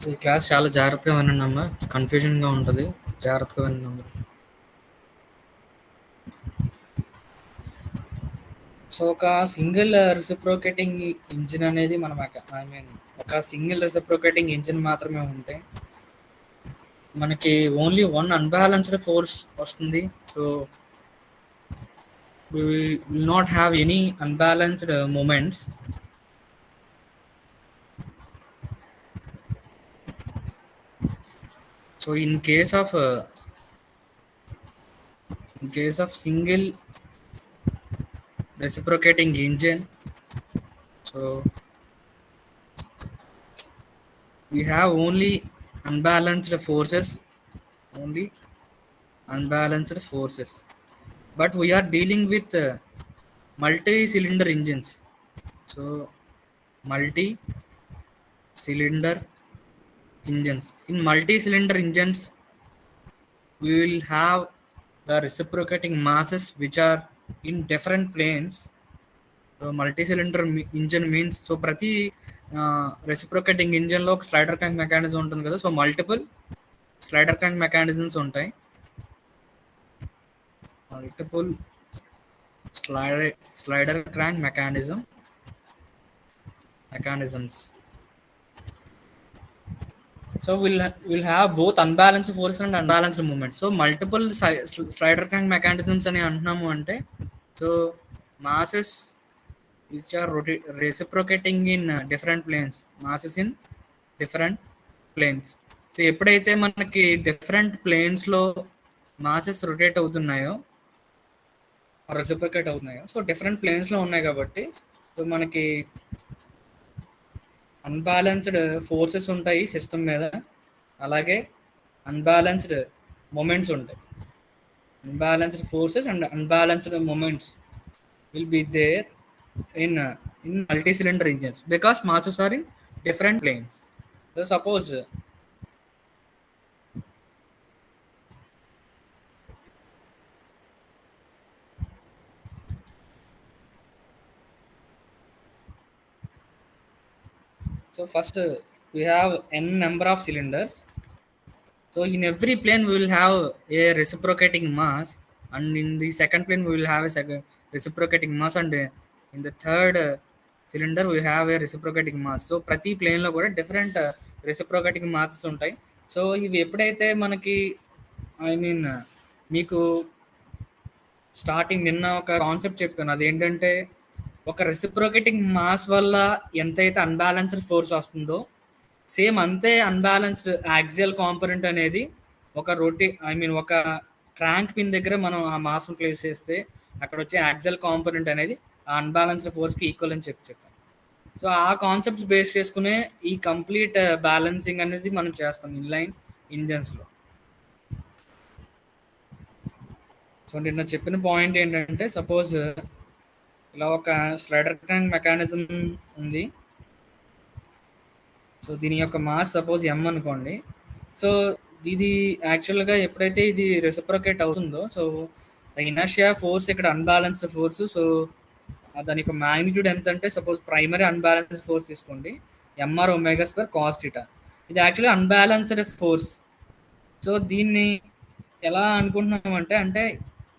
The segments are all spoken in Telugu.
ఈ క్లాస్ చాలా జాగ్రత్తగా వినండి అమ్మా, కన్ఫ్యూజన్గా ఉంటుంది. జాగ్రత్తగా వినండి అమ్మా. సో ఒక సింగిల్ రెసిప్రోకేటింగ్ ఇంజిన్ అనేది మనం ఒక సింగిల్ రెసిప్రోకేటింగ్ ఇంజిన్ మాత్రమే ఉంటే మనకి ఓన్లీ వన్ అన్బ్యాలెన్స్డ్ ఫోర్స్ వస్తుంది. So we will not have any unbalanced moments. So in case of single reciprocating engine, so we have only unbalanced forces, but we are dealing with multi-cylinder engines. So multi-cylinder engines, in multi-cylinder engines we will have the reciprocating masses which are in different planes. So multi-cylinder engine means, so ప్రతి రెసిప్రోకేటింగ్ ఇంజిన్ లో ఒక స్లైడర్ ట్యాంక్ మెకానిజం ఉంటుంది కదా. So multiple slider crank mechanisms ఉంటాయి. Multiple slider crank mechanisms. So we'll have both unbalanced force and unbalanced movement. So multiple slider crank mechanisms అని అంటున్నాము అంటే, so masses which are reciprocating in different planes, so ఎప్పుడైతే మనకి డిఫరెంట్ ప్లేన్స్ లో మాసెస్ రొటేట్ అవుతున్నాయో, రెసిప్రోకేట్ అవుతున్నాయో, సో డిఫరెంట్ ప్లేన్స్ లో ఉన్నాయి కాబట్టి సో మనకి అన్బ్యాలెన్స్డ్ ఫోర్సెస్ ఉంటాయి సిస్టమ్ మీద, అలాగే అన్బ్యాలెన్స్డ్ మొమెంట్స్ ఉంటాయి. Unbalanced forces and unbalanced moments will be there in multi-cylinder engines because masses are in different planes. So suppose so first we have n number of cylinders. So in every plane we will have a reciprocating mass, and in the second plane we will have a reciprocating mass, and in the third cylinder we have a reciprocating mass. So ప్రతి ప్లేన్ లో కూడా డిఫరెంట్ రెసిప్రోకేటింగ్ మాసెస్ ఉంటాయి. సో ఇవి ఎప్పుడైతే మనకి మీకు స్టార్టింగ్ నిన్న ఒక కాన్సెప్ట్ చెప్పాను, అదేంటంటే ఒక రెసిప్రోకేటింగ్ మాస్ వల్ల ఎంతైతే అన్బ్యాలెన్స్డ్ ఫోర్స్ వస్తుందో సేమ్ అంతే అన్బ్యాలెన్స్డ్ యాక్సియల్ కాంపోనెంట్ అనేది ఒక ఒక క్రాంక్ పిన్ దగ్గర మనం ఆ మాస్ ప్లేస్ చేస్తే అక్కడ వచ్చే యాక్సియల్ కాంపోనెంట్ అనేది ఆ అన్బ్యాలెన్స్డ్ ఫోర్స్ కి ఈక్వల్ అని చెప్పాను. సో ఆ కాన్సెప్ట్స్ బేస్ చేసుకునే ఈ కంప్లీట్ బ్యాలెన్సింగ్ అనేది మనం చేస్తాం ఇన్లైన్ ఇంజన్స్ లో. సో నిన్న చెప్పిన పాయింట్ ఏంటంటే, సపోజ్ ఇలా ఒక స్లైడర్ క్రాంక్ మెకానిజం ఉంది. సో దీని యొక్క మాస్ సపోజ్ m అనుకోండి. సో ఇది యాక్చువల్గా ఎప్పుడైతే ఇది రెసిప్రోకేట్ అవుతుందో, సో ఇనర్షియా ఫోర్స్ ఇక్కడ అన్బ్యాలెన్స్డ్ ఫోర్స్. సో దాని యొక్క మ్యాగ్నిట్యూడ్ ఎంత అంటే, సపోజ్ ప్రైమరీ అన్బ్యాలెన్స్డ్ ఫోర్స్ తీసుకోండి, mr omega square cos theta. ఇది యాక్చువల్లీ అన్బ్యాలెన్స్డ్ ఫోర్స్. సో దీన్ని ఎలా అనుకుంటున్నామంటే, అంటే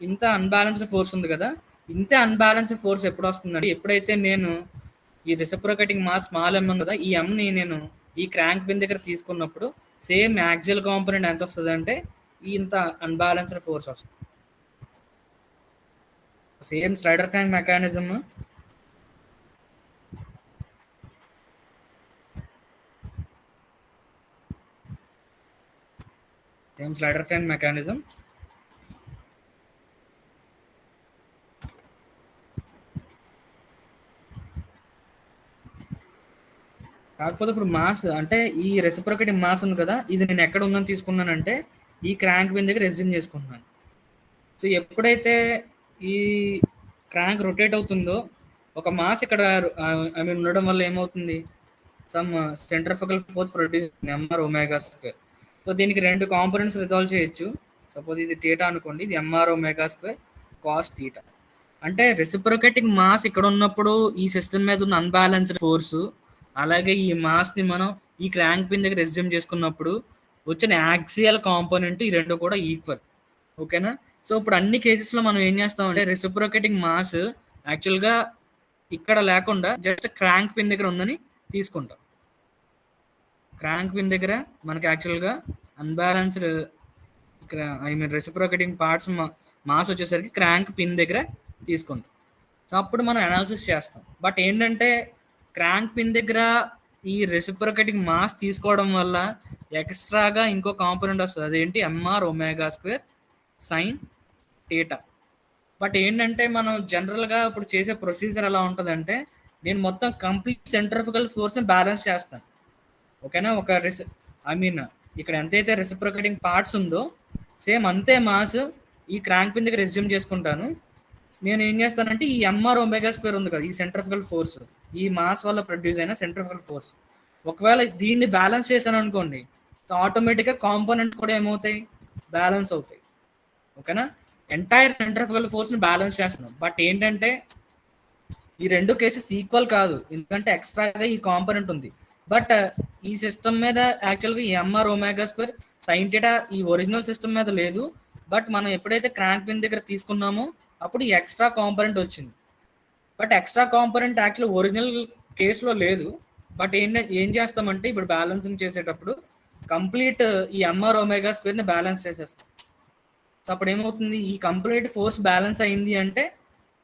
ఇంత అన్బ్యాలెన్స్డ్ ఫోర్స్ ఉంది కదా, ఇంతే అన్బ్యాలెన్స్డ్ ఫోర్స్ ఎప్పుడు వస్తుందంటే ఎప్పుడైతే నేను ఈ రెసిప్రోకేటింగ్ మాస్ స్మాల్ m కదా, ఈ mని నేను ఈ క్రాంక్ పిన్ దగ్గర తీసుకున్నప్పుడు సేమ్ యాక్సియల్ కాంపోనెంట్ ఎంత వస్తుంది అంటే ఇంత అన్బ్యాలెన్స్డ్ ఫోర్స్ వస్తుంది. సేమ్ స్లైడర్ క్రాంక్ మెకానిజం కాకపోతే ఇప్పుడు మాస్ అంటే ఈ రెసిప్రోకేటింగ్ మాస్ ఉంది కదా, ఇది నేను ఎక్కడ ఉందని తీసుకున్నానంటే ఈ క్రాంక్ పిన్ దగ్గర రెజ్యూమ్ చేసుకుంటున్నాను. సో ఎప్పుడైతే ఈ క్రాంక్ రొటేట్ అవుతుందో ఒక మాస్ ఇక్కడ ఉండడం వల్ల ఏమవుతుంది, some centrifugal force produce mr omega square. So దీనికి రెండు కాంపోనెంట్స్ రిజాల్వ్ చేయొచ్చు. సపోజ్ ఇది థీటా అనుకోండి, ఇది mr omega square cos theta. అంటే రెసిప్రోకేటింగ్ మాస్ ఇక్కడ ఉన్నప్పుడు ఈ సిస్టమ్ మీద ఉన్న అన్బ్యాలెన్స్డ్ ఫోర్సు అలాగే ఈ మాస్ని మనం ఈ క్రాంక్ పిన్ దగ్గర రెజ్యూమ్ చేసుకున్నప్పుడు వచ్చిన యాక్సియల్ కాంపోనెంట్ ఈ రెండు కూడా ఈక్వల్. ఓకేనా? సో ఇప్పుడు అన్ని కేసెస్లో మనం ఏం చేస్తామంటే రెసిప్రోకేటింగ్ మాస్ యాక్చువల్గా ఇక్కడ లేకుండా జస్ట్ క్రాంక్ పిన్ దగ్గర ఉందని తీసుకుంటాం. క్రాంక్ పిన్ దగ్గర మనకి యాక్చువల్గా అన్బ్యాలెన్స్డ్ ఇక్కడ రెసిప్రోకేటింగ్ పార్ట్స్ మాస్ వచ్చేసరికి క్రాంక్ పిన్ దగ్గర తీసుకుంటాం. సో అప్పుడు మనం అనాలిసిస్ చేస్తాం. బట్ ఏంటంటే క్రాంక్ పిన్ దగ్గర ఈ రెసిప్రోకేటింగ్ మాస్ తీసుకోవడం వల్ల ఎక్స్ట్రాగా ఇంకో కాంపోనెంట్ వస్తుంది. అదేంటి m r omega square sine theta. But ఏంటంటే మనం జనరల్గా ఇప్పుడు చేసే ప్రొసీజర్ ఎలా ఉంటుందంటే నేను మొత్తం కంప్లీట్ సెంట్రిఫికల్ ఫోర్స్ని బ్యాలెన్స్ చేస్తాను. ఓకేనా? ఒక ఇక్కడ ఎంతైతే రెసిప్రోకేటింగ్ పార్ట్స్ ఉందో సేమ్ అంతే మాస్ ఈ క్రాంక్ పిన్ దగ్గర రెజ్యూమ్ చేసుకుంటాను. నేను ఏం చేస్తానంటే ఈ ఎంఆర్ ఒమేగా స్క్వేర్ ఉంది కదా, ఈ సెంట్రిఫికల్ ఫోర్స్, ఈ మాస్ వల్ల ప్రొడ్యూస్ అయిన సెంట్రిఫికల్ ఫోర్స్, ఒకవేళ దీన్ని బ్యాలెన్స్ చేశాను అనుకోండి, ఆటోమేటిక్గా కాంపోనెంట్స్ కూడా ఏమవుతాయి, బ్యాలెన్స్ అవుతాయి. ఓకేనా? ఎంటైర్ సెంట్రిఫికల్ ఫోర్స్ని బ్యాలెన్స్ చేస్తున్నాం. బట్ ఏంటంటే ఈ రెండు కేసెస్ ఈక్వల్ కాదు, ఎందుకంటే ఎక్స్ట్రాగా ఈ కాంపోనెంట్ ఉంది. బట్ ఈ సిస్టమ్ మీద యాక్చువల్గా ఈ MR omega square sine theta ఈ ఒరిజినల్ సిస్టమ్ మీద లేదు. బట్ మనం ఎప్పుడైతే క్రాంక్ పిన్ దగ్గర తీసుకున్నామో అప్పుడు ఈ ఎక్స్ట్రా కాంపోనెంట్ వచ్చింది. But extra component actual original కేసులో లేదు. బట్ ఏం చేస్తామంటే ఇప్పుడు బ్యాలెన్సింగ్ చేసేటప్పుడు కంప్లీట్ ఈ ఎంఆర్ ఒమేగా స్క్వేర్ని బ్యాలెన్స్ చేసేస్తాం. సో అప్పుడు ఏమవుతుంది, ఈ కంప్లీట్ ఫోర్స్ బ్యాలెన్స్ అయింది అంటే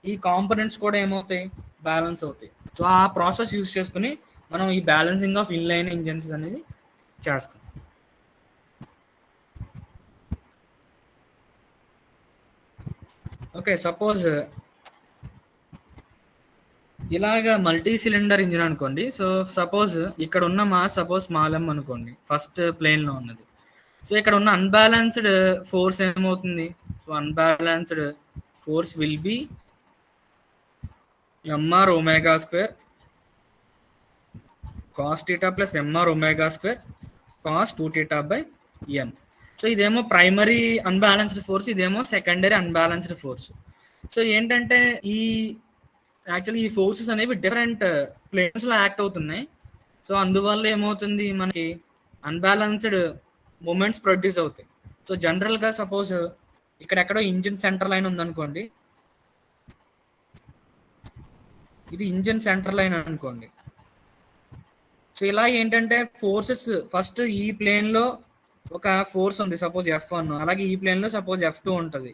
ఈ కాంపోనెంట్స్ కూడా ఏమవుతాయి, బ్యాలెన్స్ అవుతాయి. సో ఆ ప్రాసెస్ యూజ్ చేసుకుని మనం ఈ బ్యాలెన్సింగ్ ఆఫ్ ఇన్లైన్ ఇంజన్స్ అనేది చేస్తాం. ఓకే, సపోజ్ ఇలాగా మల్టీ సిలిండర్ ఇంజిన్ అనుకోండి. సో సపోజ్ ఇక్కడ ఉన్న మాస్ సపోజ్ స్మాల్ ఎం అనుకోండి, ఫస్ట్ ప్లేన్లో ఉన్నది. సో ఇక్కడ ఉన్న అన్బ్యాలెన్స్డ్ ఫోర్స్ ఏమవుతుంది, so unbalanced force will be MR omega square cos theta plus MR omega square cos 2θ by N. So ఇదేమో ప్రైమరీ అన్బ్యాలెన్స్డ్ ఫోర్స్, ఇదేమో సెకండరీ అన్బ్యాలెన్స్డ్ ఫోర్స్. సో ఏంటంటే యాక్చువల్లీ ఈ ఫోర్సెస్ అనేవి డిఫరెంట్ ప్లేన్స్లో యాక్ట్ అవుతున్నాయి. సో అందువల్ల ఏమవుతుంది, మనకి అన్బ్యాలెన్స్డ్ మూమెంట్స్ ప్రొడ్యూస్ అవుతాయి. సో జనరల్గా సపోజ్ ఇక్కడ ఎక్కడో ఇంజిన్ సెంటర్ లైన్ ఉందనుకోండి, ఇది ఇంజిన్ సెంటర్ లైన్ అనుకోండి. సో ఇలా ఏంటంటే ఫోర్సెస్ ఫస్ట్ ఈ ప్లేన్లో ఒక ఫోర్స్ ఉంది, సపోజ్ F1, అలాగే ఈ ప్లేన్లో సపోజ్ F2 ఉంటుంది,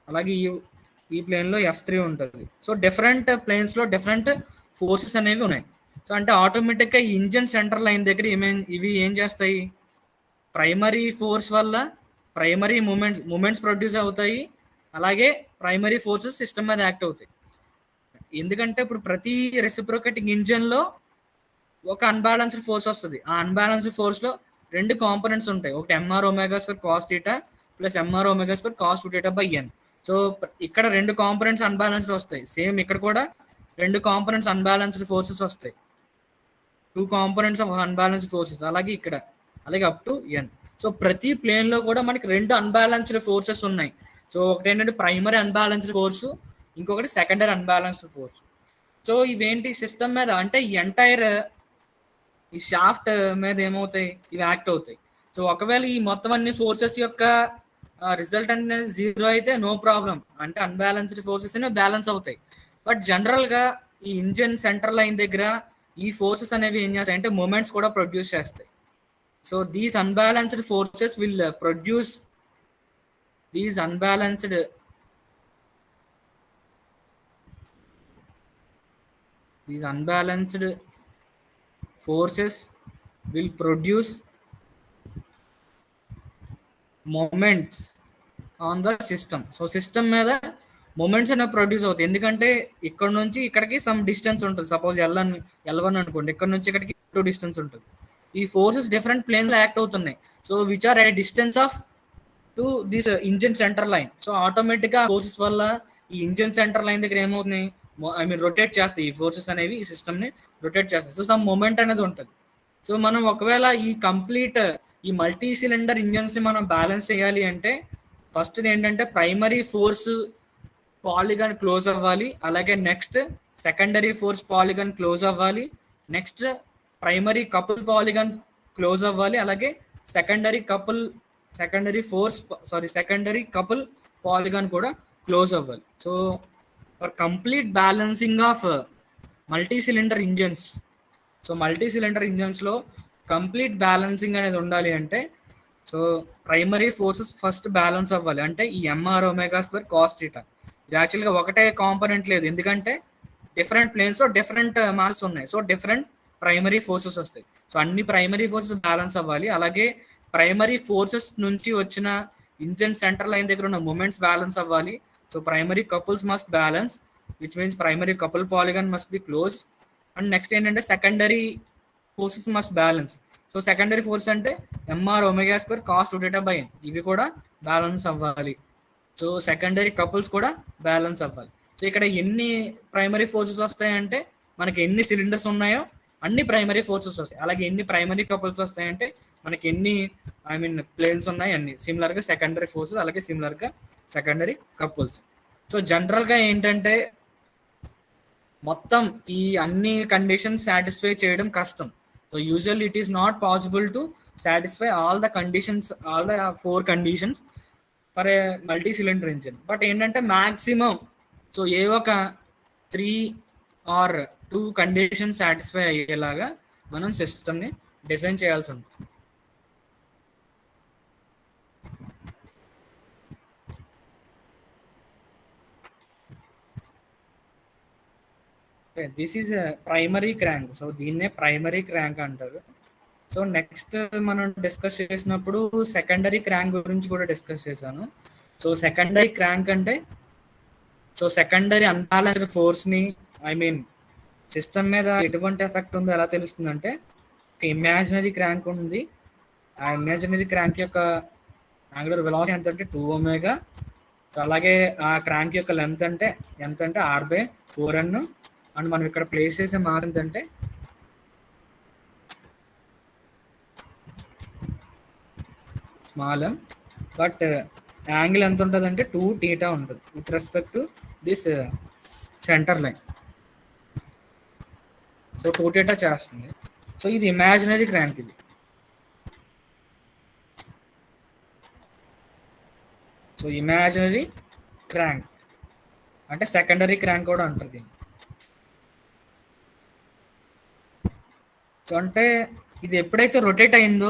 అలాగే ఈ ప్లేన్లో F3 ఉంటుంది. సో డిఫరెంట్ ప్లేన్స్లో డిఫరెంట్ ఫోర్సెస్ అనేవి ఉన్నాయి. సో అంటే ఆటోమేటిక్గా ఈ ఇంజిన్ సెంటర్ లైన్ దగ్గర ఇవి ఏం చేస్తాయి, ప్రైమరీ ఫోర్స్ వల్ల ప్రైమరీ మూమెంట్స్ ప్రొడ్యూస్ అవుతాయి, అలాగే ప్రైమరీ ఫోర్సెస్ సిస్టమ్ మీద యాక్ట్ అవుతాయి. ఎందుకంటే ఇప్పుడు ప్రతి రెసిప్రోకేటింగ్ ఇంజిన్లో ఒక అన్బ్యాలెన్స్డ్ ఫోర్స్ వస్తుంది. ఆ అన్బ్యాలెన్స్డ్ ఫోర్స్లో రెండు కాంపోనెంట్స్ ఉంటాయి, ఒకటి MR omega square cos theta plus MR omega square cos 2θ by N. So ఇక్కడ రెండు కాంపోనెంట్స్ అన్బ్యాలెన్స్డ్ వస్తాయి, సేమ్ ఇక్కడ కూడా రెండు కాంపోనెంట్స్ అన్బ్యాలెన్స్డ్ ఫోర్సెస్ వస్తాయి, 2 కాంపోనెంట్స్ ఆఫ్ అన్బ్యాలెన్స్డ్ ఫోర్సెస్, అలాగే ఇక్కడ, అలాగే అప్ టు ఎన్. సో ప్రతి ప్లేన్లో కూడా మనకి రెండు అన్బ్యాలెన్స్డ్ ఫోర్సెస్ ఉన్నాయి. సో ఒకటి ఏంటంటే ప్రైమరీ అన్బ్యాలెన్స్డ్ ఫోర్సు, ఇంకొకటి సెకండరీ అన్బ్యాలెన్స్డ్ ఫోర్స్. సో ఇవేంటి సిస్టమ్ మీద అంటే ఈ ఎంటైర్ ఈ షాఫ్ట్ మీద ఏమవుతాయి, ఇవి యాక్ట్ అవుతాయి. సో ఒకవేళ ఈ మొత్తం అన్ని ఫోర్సెస్ యొక్క రిజల్ట్ అనేది 0 అయితే నో ప్రాబ్లం, అంటే అన్బ్యాలెన్స్డ్ ఫోర్సెస్ అనేవి బ్యాలెన్స్ అవుతాయి. బట్ జనరల్గా ఈ ఇంజిన్ సెంటర్ లైన్ దగ్గర ఈ ఫోర్సెస్ అనేవి ఏం చేస్తాయి అంటే మూమెంట్స్ కూడా ప్రొడ్యూస్ చేస్తాయి. So these unbalanced forces will produce these unbalanced forces will produce moments on the system. So system మీద మూమెంట్స్ అనేవి ప్రొడ్యూస్ అవుతాయి, ఎందుకంటే ఇక్కడ నుంచి ఇక్కడికి సమ్ డిస్టెన్స్ ఉంటుంది, సపోజ్ L1 అనుకోండి, ఇక్కడ నుంచి ఇక్కడికి 2 డిస్టెన్స్ ఉంటుంది. ఈ ఫోర్సెస్ డిఫరెంట్ ప్లేన్స్ యాక్ట్ అవుతున్నాయి. So which are at distance of to this engine centre line. So ఆటోమేటిక్గా ఫోర్సెస్ వల్ల ఈ ఇంజిన్ సెంటర్ లైన్ దగ్గర ఏమవుతున్నాయి, రొటేట్ చేస్తాయి, ఈ ఫోర్సెస్ అనేవి ఈ సిస్టమ్ని రొటేట్ చేస్తాయి. సో సమ్ మూమెంట్ అనేది ఉంటుంది. సో మనం ఒకవేళ ఈ కంప్లీట్ ఈ మల్టీ సిలిండర్ ఇంజన్స్ని మనం బ్యాలెన్స్ చేయాలి అంటే ఫస్ట్ ఏంటంటే ప్రైమరీ ఫోర్స్ పాలిగాన్ క్లోజ్ అవ్వాలి, అలాగే next secondary force polygon close అవ్వాలి, next primary couple polygon close అవ్వాలి, అలాగే సెకండరీ కపుల్ పాలిగాన్ కూడా క్లోజ్ అవ్వాలి. So for complete balancing of multi cylinder engines, so multi cylinder ఇంజన్స్లో కంప్లీట్ బ్యాలెన్సింగ్ అనేది ఉండాలి అంటే so primary forces first balance అవ్వాలి. అంటే ఈ MR omega square cos theta ఇది యాక్చువల్గా ఒకటే కాంపోనెంట్ లేదు, ఎందుకంటే డిఫరెంట్ ప్లేన్స్లో డిఫరెంట్ మాస్ ఉన్నాయి. సో డిఫరెంట్ ప్రైమరీ ఫోర్సెస్ వస్తాయి. సో అన్ని ప్రైమరీ ఫోర్సెస్ బ్యాలెన్స్ అవ్వాలి. అలాగే ప్రైమరీ ఫోర్సెస్ నుంచి వచ్చిన ఇంజన్ సెంటర్ లైన్ దగ్గర ఉన్న మూమెంట్స్ బ్యాలెన్స్ అవ్వాలి. So primary couples must balance, which means primary couple polygon must be closed. And next ఏంటంటే secondary forces must balance. So secondary force అంటే MR omega square cos 2θ/n ఇవి కూడా బ్యాలెన్స్ అవ్వాలి. సో సెకండరీ కపుల్స్ కూడా బ్యాలెన్స్ అవ్వాలి. సో ఇక్కడ ఎన్ని ప్రైమరీ ఫోర్సెస్ వస్తాయంటే మనకి ఎన్ని సిలిండర్స్ ఉన్నాయో అన్ని ప్రైమరీ ఫోర్సెస్ వస్తాయి. అలాగే ఎన్ని ప్రైమరీ కపుల్స్ వస్తాయంటే మనకి ఎన్ని ప్లేన్స్ ఉన్నాయి అన్ని. సిమిలర్గా సెకండరీ ఫోర్సెస్, అలాగే సిమిలర్గా సెకండరీ కపుల్స్. సో జనరల్గా ఏంటంటే మొత్తం ఈ అన్ని కండిషన్స్ సాటిస్ఫై చేయడం కష్టం. So usually it is not possible to satisfy all the 4 conditions for a multi cylinder engine. But ఏంటంటే మ్యాక్సిమం సో ఏ ఒక 3 or 2 కండిషన్స్ సాటిస్ఫై అయ్యేలాగా మనం సిస్టమ్ని డిజైన్ చేయాల్సి ఉంటుంది. This is primary crank. So దీన్నే ప్రైమరీ క్రాంక్ అంటారు. సో నెక్స్ట్ మనం డిస్కస్ చేసినప్పుడు సెకండరీ క్రాంక్ గురించి కూడా డిస్కస్ చేశాను. సో సెకండరీ క్రాంక్ అంటే సో సెకండరీ అన్బ్యాలెన్స్డ్ ఫోర్స్ని సిస్టమ్ మీద ఎటువంటి ఎఫెక్ట్ ఉందో ఎలా తెలుస్తుందంటే ఒక ఇమాజినరీ క్రాంక్ ఉంది. ఆ ఇమాజినరీ క్రాంక్ యొక్క యాంగులర్ వెలాసిటీ ఎంత అంటే 2ω. సో అలాగే ఆ క్రాంక్ యొక్క లెంత్ అంటే ఎంత అంటే r/4n. అండ్ మనం ఇక్కడ ప్లేస్ చేసే మాస్ ఎంతంటే స్మాల్ m. బట్ యాంగిల్ ఎంత ఉంటుంది అంటే 2θ ఉంటుంది with respect to this centre line. So 2θ చేస్తుంది. సో ఇది ఇమాజినరీ క్రాంక్. ఇది సో ఇమాజినరీ క్రాంక్ అంటే సెకండరీ క్రాంక్ కూడా అంటారు. సో అంటే ఇది ఎప్పుడైతే రొటేట్ అయిందో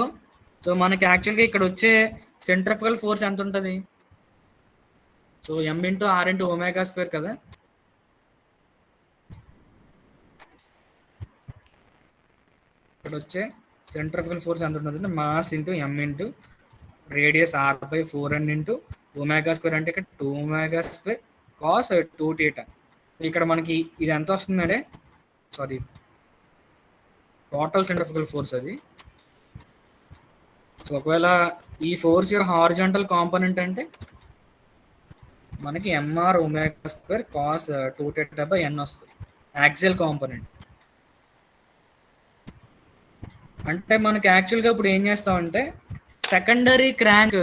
సో మనకి యాక్చువల్గా ఇక్కడ వచ్చే సెంట్రిఫికల్ ఫోర్స్ ఎంత ఉంటుంది? సో m×r/ω² కదా. ఇక్కడ వచ్చే సెంట్రిఫికల్ ఫోర్స్ ఎంత ఉంటుంది అంటే mass into m radius r/4n ω² అంటే ఇక్కడ 2ω² cos 2θ. ఇక్కడ మనకి ఇది ఎంత వస్తుందంటే సారీ టోటల్ సెంట్రిఫికల్ ఫోర్స్ అది. సో ఒకవేళ ఈ ఫోర్స్ యొక్క హారిజాంటల్ కాంపోనెంట్ అంటే మనకి mr/ω² cos 2θ/n వస్తుంది యాక్సియల్ కాంపోనెంట్. అంటే మనకి యాక్చువల్గా ఇప్పుడు ఏం చేస్తామంటే సెకండరీ క్రాంక్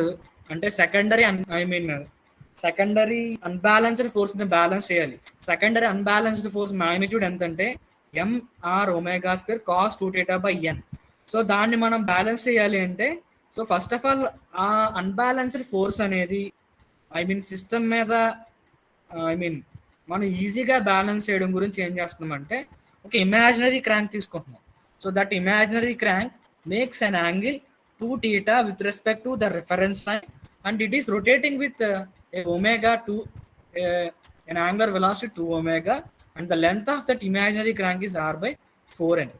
అంటే సెకండరీ అన్బ్యాలెన్స్డ్ ఫోర్స్ని బ్యాలెన్స్ చేయాలి. సెకండరీ అన్బ్యాలెన్స్డ్ ఫోర్స్ మ్యాగ్నిట్యూడ్ ఎంత అంటే mr/ω² cos 2θ/n. సో దాన్ని మనం బ్యాలెన్స్ చేయాలి అంటే సో ఫస్ట్ ఆఫ్ ఆల్ ఆ అన్బ్యాలెన్స్డ్ ఫోర్స్ అనేది సిస్టమ్ మీద మనం ఈజీగా బ్యాలెన్స్ చేయడం గురించి ఏం చేస్తున్నామంటే ఒక ఇమాజినరీ క్రాంక్ తీసుకుంటున్నాం. So that imaginary crank makes an angle 2θ with respect to the reference line and it is rotating with an angular velocity 2ω and the length of that imaginary crank is r/4n.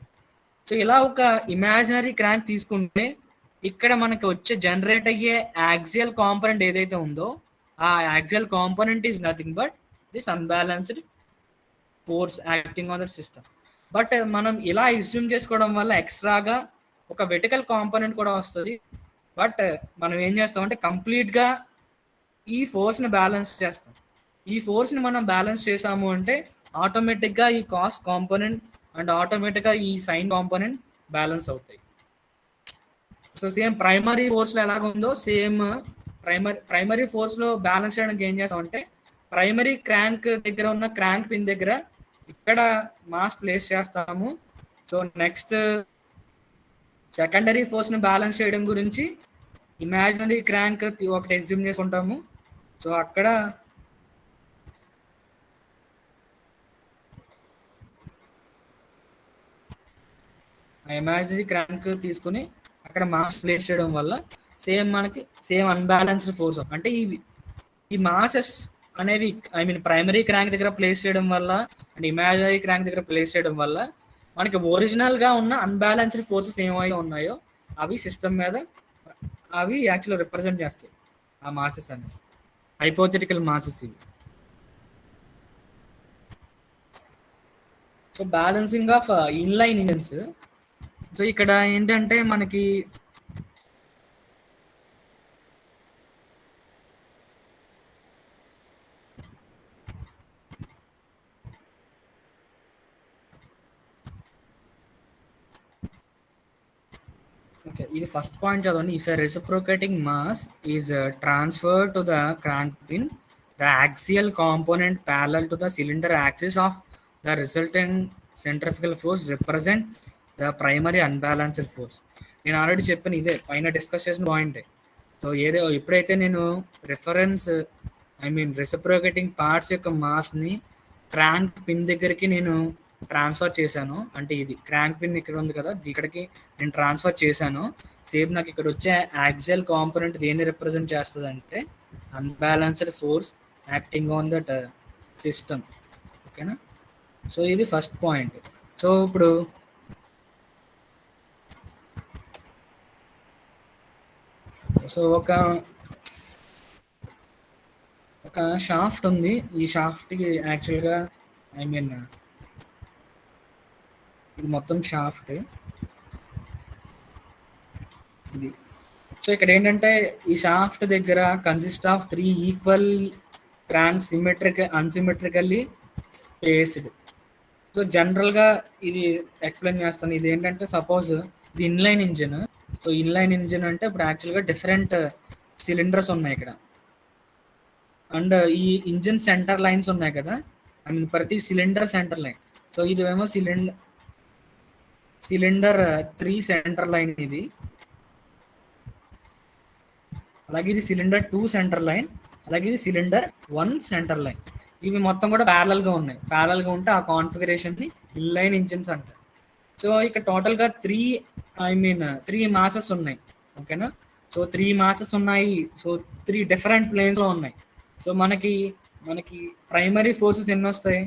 So ఇలా ఒక ఇమాజినరీ క్రాంక్ తీసుకుంటే ఇక్కడ మనకి వచ్చే జనరేట్ అయ్యే యాక్సియల్ కాంపోనెంట్ ఏదైతే ఉందో ఆ axial component is nothing but this unbalanced force acting on that system. But మనం ఇలా అస్యూమ్ చేసుకోవడం వల్ల ఎక్స్ట్రాగా ఒక వెర్టికల్ కాంపోనెంట్ కూడా వస్తుంది. బట్ మనం ఏం చేస్తామంటే కంప్లీట్గా ఈ ఫోర్స్ని బ్యాలెన్స్ చేస్తాం. ఈ ఫోర్స్ని మనం బ్యాలెన్స్ చేసాము అంటే ఆటోమేటిక్గా ఈ కాస్ట్ కాంపోనెంట్ అండ్ ఆటోమేటిక్గా ఈ సైన్ కాంపోనెంట్ బ్యాలెన్స్ అవుతాయి. సో సేమ్ ప్రైమరీ ఫోర్స్లో ఎలాగ ఉందో సేమ్ ప్రైమరీ ఫోర్స్లో బ్యాలెన్స్ చేయడానికి ఏం చేస్తామంటే ప్రైమరీ క్రాంక్ దగ్గర ఉన్న క్రాంక్ పిన్ దగ్గర ఇక్కడ మాస్ ప్లేస్ చేస్తాము. సో నెక్స్ట్ సెకండరీ ఫోర్స్ని బ్యాలెన్స్ చేయడం గురించి ఇమాజినరీ క్రాంక్ ఒకటి ఎగ్జ్యూమ్ చేసుకుంటాము. సో అక్కడ ఇమాజినరీ క్రాంక్ తీసుకుని అక్కడ మాస్ ప్లేస్ చేయడం వల్ల మనకి సేమ్ అన్బ్యాలెన్స్డ్ ఫోర్స్ అంటే ఈ మాసెస్ అనేవి ప్రైమరీ క్రాంక్ దగ్గర ప్లేస్ చేయడం వల్ల అండ్ ఇమాజినరీ క్రాంక్ దగ్గర ప్లేస్ చేయడం వల్ల మనకి ఒరిజినల్గా ఉన్న అన్బ్యాలెన్స్డ్ ఫోర్సెస్ ఏమైతే ఉన్నాయో అవి సిస్టమ్ మీద అవి యాక్చువల్ రిప్రజెంట్ చేస్తాయి ఆ మాసెస్ అనేవి, హైపోథెటికల్ మాసెస్ ఇవి. So balancing of inline engines. So ఇక్కడ ఏంటంటే మనకి ఇది ఫస్ట్ పాయింట్ చదవండి. If a reciprocating mass is transferred to the crank pin, the axial component parallel to the cylinder axis of the resultant centrifugal force represent the primary unbalanced force. నేను ఆల్రెడీ చెప్పాను, ఇదే పైన డిస్కస్ చేసిన పాయింటే. సో ఎప్పుడైతే నేను రెసిప్రోకేటింగ్ పార్ట్స్ యొక్క మాస్ని క్రాంక్ పిన్ దగ్గరికి నేను ట్రాన్స్ఫర్ చేశాను, అంటే ఇది క్రాంక్ పిన్ ఇక్కడ ఉంది కదా, ఇక్కడికి నేను ట్రాన్స్ఫర్ చేశాను. సేమ్ నాకు ఇక్కడ వచ్చే యాక్సియల్ కాంపోనెంట్ దేన్ని రిప్రజెంట్ చేస్తుంది అంటే unbalanced force acting on that system. ఓకేనా? సో ఇది ఫస్ట్ పాయింట్. సో ఇప్పుడు ఒక షాఫ్ట్ ఉంది. ఈ షాఫ్ట్కి యాక్చువల్గా ఇది మొత్తం షాఫ్ట్ ఇది. సో ఇక్కడ ఏంటంటే ఈ షాఫ్ట్ దగ్గర consist of 3 equal cranks unsymmetrically spaced. So జనరల్గా ఇది ఎక్స్ప్లెయిన్ చేస్తాను. ఇది ఏంటంటే సపోజ్ ఇది inline engine. So inline engine అంటే ఇప్పుడు యాక్చువల్గా డిఫరెంట్ సిలిండర్స్ ఉన్నాయి ఇక్కడ, అండ్ ఈ ఇంజిన్ సెంటర్ లైన్స్ ఉన్నాయి కదా, ప్రతి సిలిండర్ సెంటర్ లైన్. సో ఇది ఏమో సిలిండర్ 3 సెంటర్ లైన్ ఇది, అలాగే ఇది సిలిండర్ 2 సెంటర్ లైన్, అలాగే ఇది సిలిండర్ 1 సెంటర్ లైన్. ఇవి మొత్తం కూడా ప్యారలల్గా ఉన్నాయి. ప్యారలల్గా ఉంటే ఆ కాన్ఫిగరేషన్ని ఇన్లైన్ ఇంజిన్స్ అంటారు. సో ఇక్కడ టోటల్గా 3 మాసెస్ ఉన్నాయి. ఓకేనా? సో 3 మాసెస్ ఉన్నాయి. సో 3 డిఫరెంట్ ప్లేన్స్లో ఉన్నాయి. సో మనకి ప్రైమరీ ఫోర్సెస్ ఎన్ని వస్తాయి?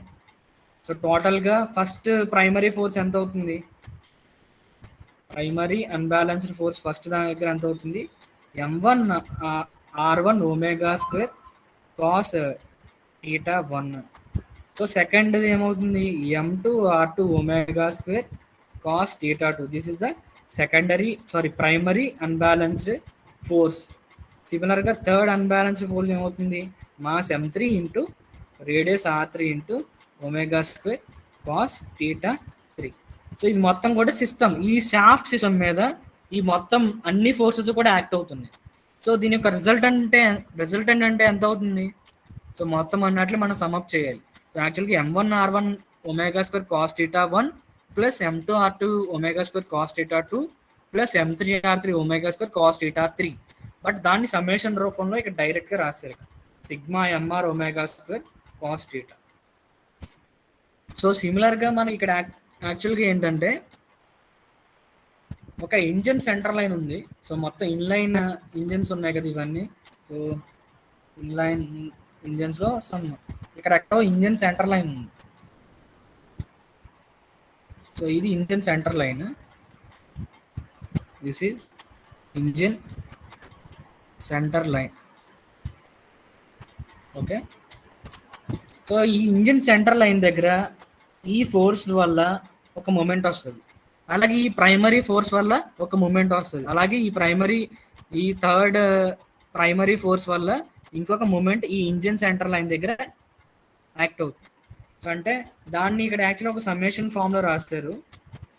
సో టోటల్గా ఫస్ట్ ప్రైమరీ ఫోర్స్ ఎంత అవుతుంది? ప్రైమరీ అన్బ్యాలెన్స్డ్ ఫోర్స్ ఫస్ట్ దాని దగ్గర ఎంత అవుతుంది? m1 r1 omega square cos θ 1. So second ఏమవుతుంది? m2 r2 omega square cos θ 2. This is the primary unbalanced force. సిమిలర్గా థర్డ్ అన్బ్యాలెన్స్డ్ ఫోర్స్ ఏమవుతుంది? Mass m3 into radius r3 into omega square cos θ 3. So ఇది మొత్తం కూడా సిస్టమ్, ఈ షాఫ్ట్ సిస్టమ్ మీద ఈ మొత్తం అన్ని ఫోర్సెస్ కూడా యాక్ట్ అవుతుంది. సో దీని యొక్క రిజల్టెంట్ అంటే ఎంత అవుతుంది? సో మొత్తం అన్నట్లు మనం సమ్అప్ చేయాలి. సో యాక్చువల్గా m1 r1 omega square cos θ 1 plus m2 r2 omega square cos θ 2 plus m3 r3 omega square cos θ 3. But దాన్ని సమ్మేషన్ రూపంలో ఇక్కడ డైరెక్ట్గా రాస్తారు, sigma mr omega square cos θ. So సిమిలర్గా మనకి ఇక్కడ యాక్చువల్గా ఏంటంటే ఒక ఇంజిన్ సెంటర్ లైన్ ఉంది. సో మొత్తం ఇన్లైన్ ఇంజిన్స్ ఉన్నాయి కదా ఇవన్నీ. సో ఇన్లైన్ ఇంజిన్స్లో ఇక్కడ ఎక్కడో ఇంజిన్ సెంటర్ లైన్ ఉంది. సో ఇది engine centre line, this is engine centre line. Okay? So ఈ ఇంజిన్ సెంటర్ లైన్ దగ్గర ఈ ఫోర్స్ వల్ల ఒక మూమెంట్ వస్తుంది, అలాగే ఈ ప్రైమరీ ఫోర్స్ వల్ల ఒక మూమెంట్ వస్తుంది, అలాగే ఈ థర్డ్ ప్రైమరీ ఫోర్స్ వల్ల ఇంకొక మూమెంట్ ఈ ఇంజిన్ సెంటర్ లైన్ దగ్గర యాక్ట్ అవుతుంది. సో అంటే దాన్ని ఇక్కడ యాక్చువల్గా ఒక సమ్మేషన్ ఫామ్లో రాస్తారు,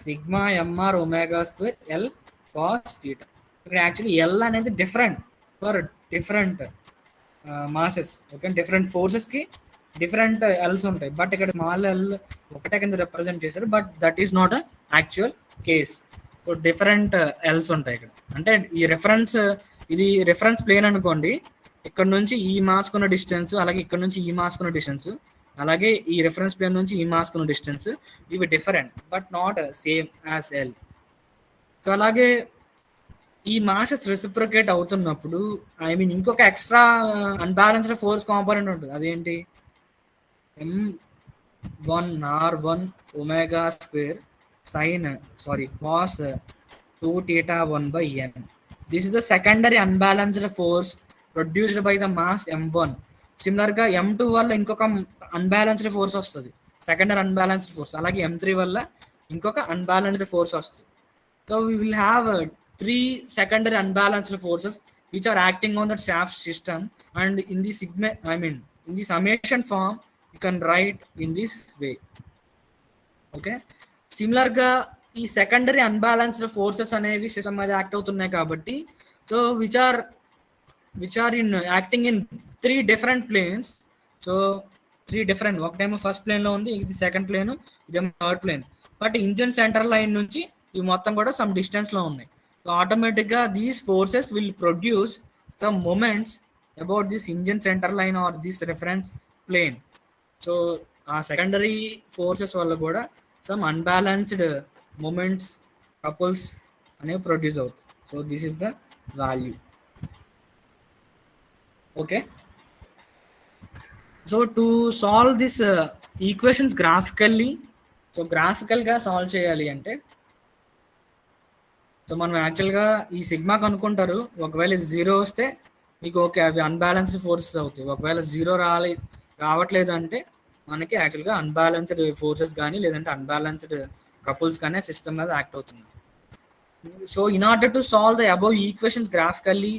sigma mr omega square L cos θ. ఇక్కడ యాక్చువల్లీ ఎల్ అనేది different for different masses. Okay? Different ఫోర్సెస్కి డిఫరెంట్ ఎల్స్ ఉంటాయి, బట్ ఇక్కడ స్మాల్ ఎల్ ఒకటే కింద రిప్రజెంట్ చేశారు, but that is not a actual case. So different Ls ఉంటాయి ఇక్కడ. అంటే ఈ రిఫరెన్స్, ఇది రిఫరెన్స్ ప్లేన్ అనుకోండి, ఇక్కడ నుంచి ఈ మాస్క్ ఉన్న డిస్టెన్స్, అలాగే ఇక్కడ నుంచి ఈ మాస్క్ ఉన్న డిస్టెన్స్, అలాగే ఈ రిఫరెన్స్ ప్లేన్ నుంచి ఈ మాస్క్ ఉన్న డిస్టెన్స్, ఇవి different but not same as L. So అలాగే ఈ మాసెస్ రెసిప్రొకేట్ అవుతున్నప్పుడు ఐ మీన్ ఇంకొక ఎక్స్ట్రా అన్బ్యాలెన్స్డ్ ఫోర్స్ కాంపోనెంట్ ఉంటుంది. అదేంటి? m1r1 omega square cos 2θ1/n. This is the secondary unbalanced force produced by the mass m1. సిమిలర్గా m2 వల్ల ఇంకొక అన్బ్యాలెన్స్డ్ ఫోర్స్ వస్తుంది, సెకండరీ అన్బ్యాలెన్స్డ్ ఫోర్స్. అలాగే m3 వల్ల ఇంకొక అన్బ్యాలెన్స్డ్ ఫోర్స్ వస్తుంది. So we will have 3 secondary unbalanced forces which are acting on the shaft system, and in the in the summation form you can write in this way. Okay, similar గా ఈ సెకండరీ అన్బ్యాలెన్స్డ్ ఫోర్సెస్ అనేవి సిస్టమ్ మీద యాక్ట్ అవుతున్నాయి కాబట్టి, so which are in acting in 3 different planes. So 3 different, ఒకటేమో ఫస్ట్ ప్లేన్ లో ఉంది, ఇది సెకండ్ ప్లేన్, ఇదేమో third plane. But engine centre line నుంచి ఇవి మొత్తం కూడా సమ్ డిస్టెన్స్ లో ఉన్నాయి. సో ఆటోమేటిక్గా these forces will produce some moments about this engine centre line or this reference plane. So ఆ సెకండరీ ఫోర్సెస్ వల్ల కూడా సమ్ అన్బ్యాలెన్స్డ్ మూమెంట్స్, కపుల్స్ అనేవి ప్రొడ్యూస్ అవుతాయి. So this is the value. Okay, so to solve this equations graphically, so గ్రాఫికల్గా సాల్వ్ చేయాలి అంటే, సో మనం యాక్చువల్గా ఈ సిగ్మా కనుక్కుంటారు. ఒకవేళ ఇది 0 వస్తే మీకు ఓకే, అవి అన్బ్యాలెన్స్డ్ ఫోర్సెస్ అవుతాయి. ఒకవేళ 0 రావట్లేదు అంటే మనకి యాక్చువల్గా అన్బ్యాలెన్స్డ్ ఫోర్సెస్ కానీ లేదంటే అన్బ్యాలెన్స్డ్ కపుల్స్ కానీ సిస్టమ్ మీద యాక్ట్ అవుతుంది. So in order to solve the above equations graphically,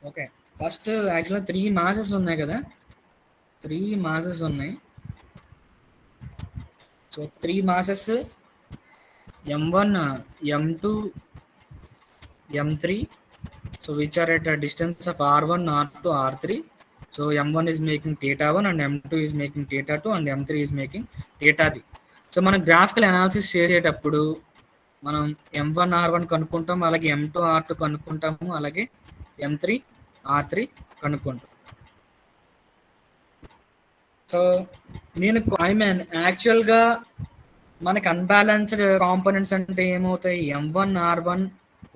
okay, first యాక్చువల్గా 3 మాసెస్ ఉన్నాయి కదా, 3 మాసెస్ ఉన్నాయి. So 3 masses m1, m2, m3, so which are at a distance of r1, r2, r3. So m1 is making θ1 and m2 is making θ2 and m3 is making θ3. So మనం గ్రాఫికల్ అనాలిసిస్ చేసేటప్పుడు మనం m1 r1 కనుక్కుంటాం, అలాగే m2 r2 కనుక్కుంటాము, అలాగే m3 r3 కనుక్కుంటాం. సో నేను యాక్చువల్గా మనకి అన్బ్యాలెన్స్డ్ కాంపోనెంట్స్ అంటే ఏమవుతాయి? m1 r1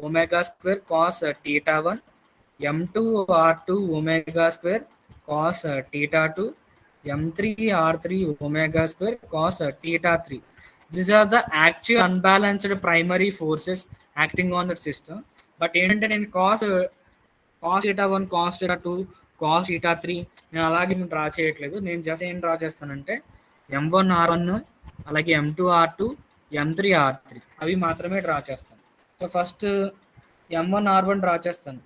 omega square cos θ1, m2 r2 omega square cos θ2, m3 r3 omega square cos θ3. These are the actual unbalanced primary forces acting on the system. But ఏంటంటే నేను కాస్ θ1, కాస్ θ2, కాస్ θ3 నేను అలాగే డ్రా చేయట్లేదు. నేను జస్ట్ ఏం డ్రా చేస్తానంటే m1 r1, అలాగే m2 r2, m3 r3 అవి మాత్రమే డ్రా చేస్తాను. So first m1 r1 draw చేస్తాను.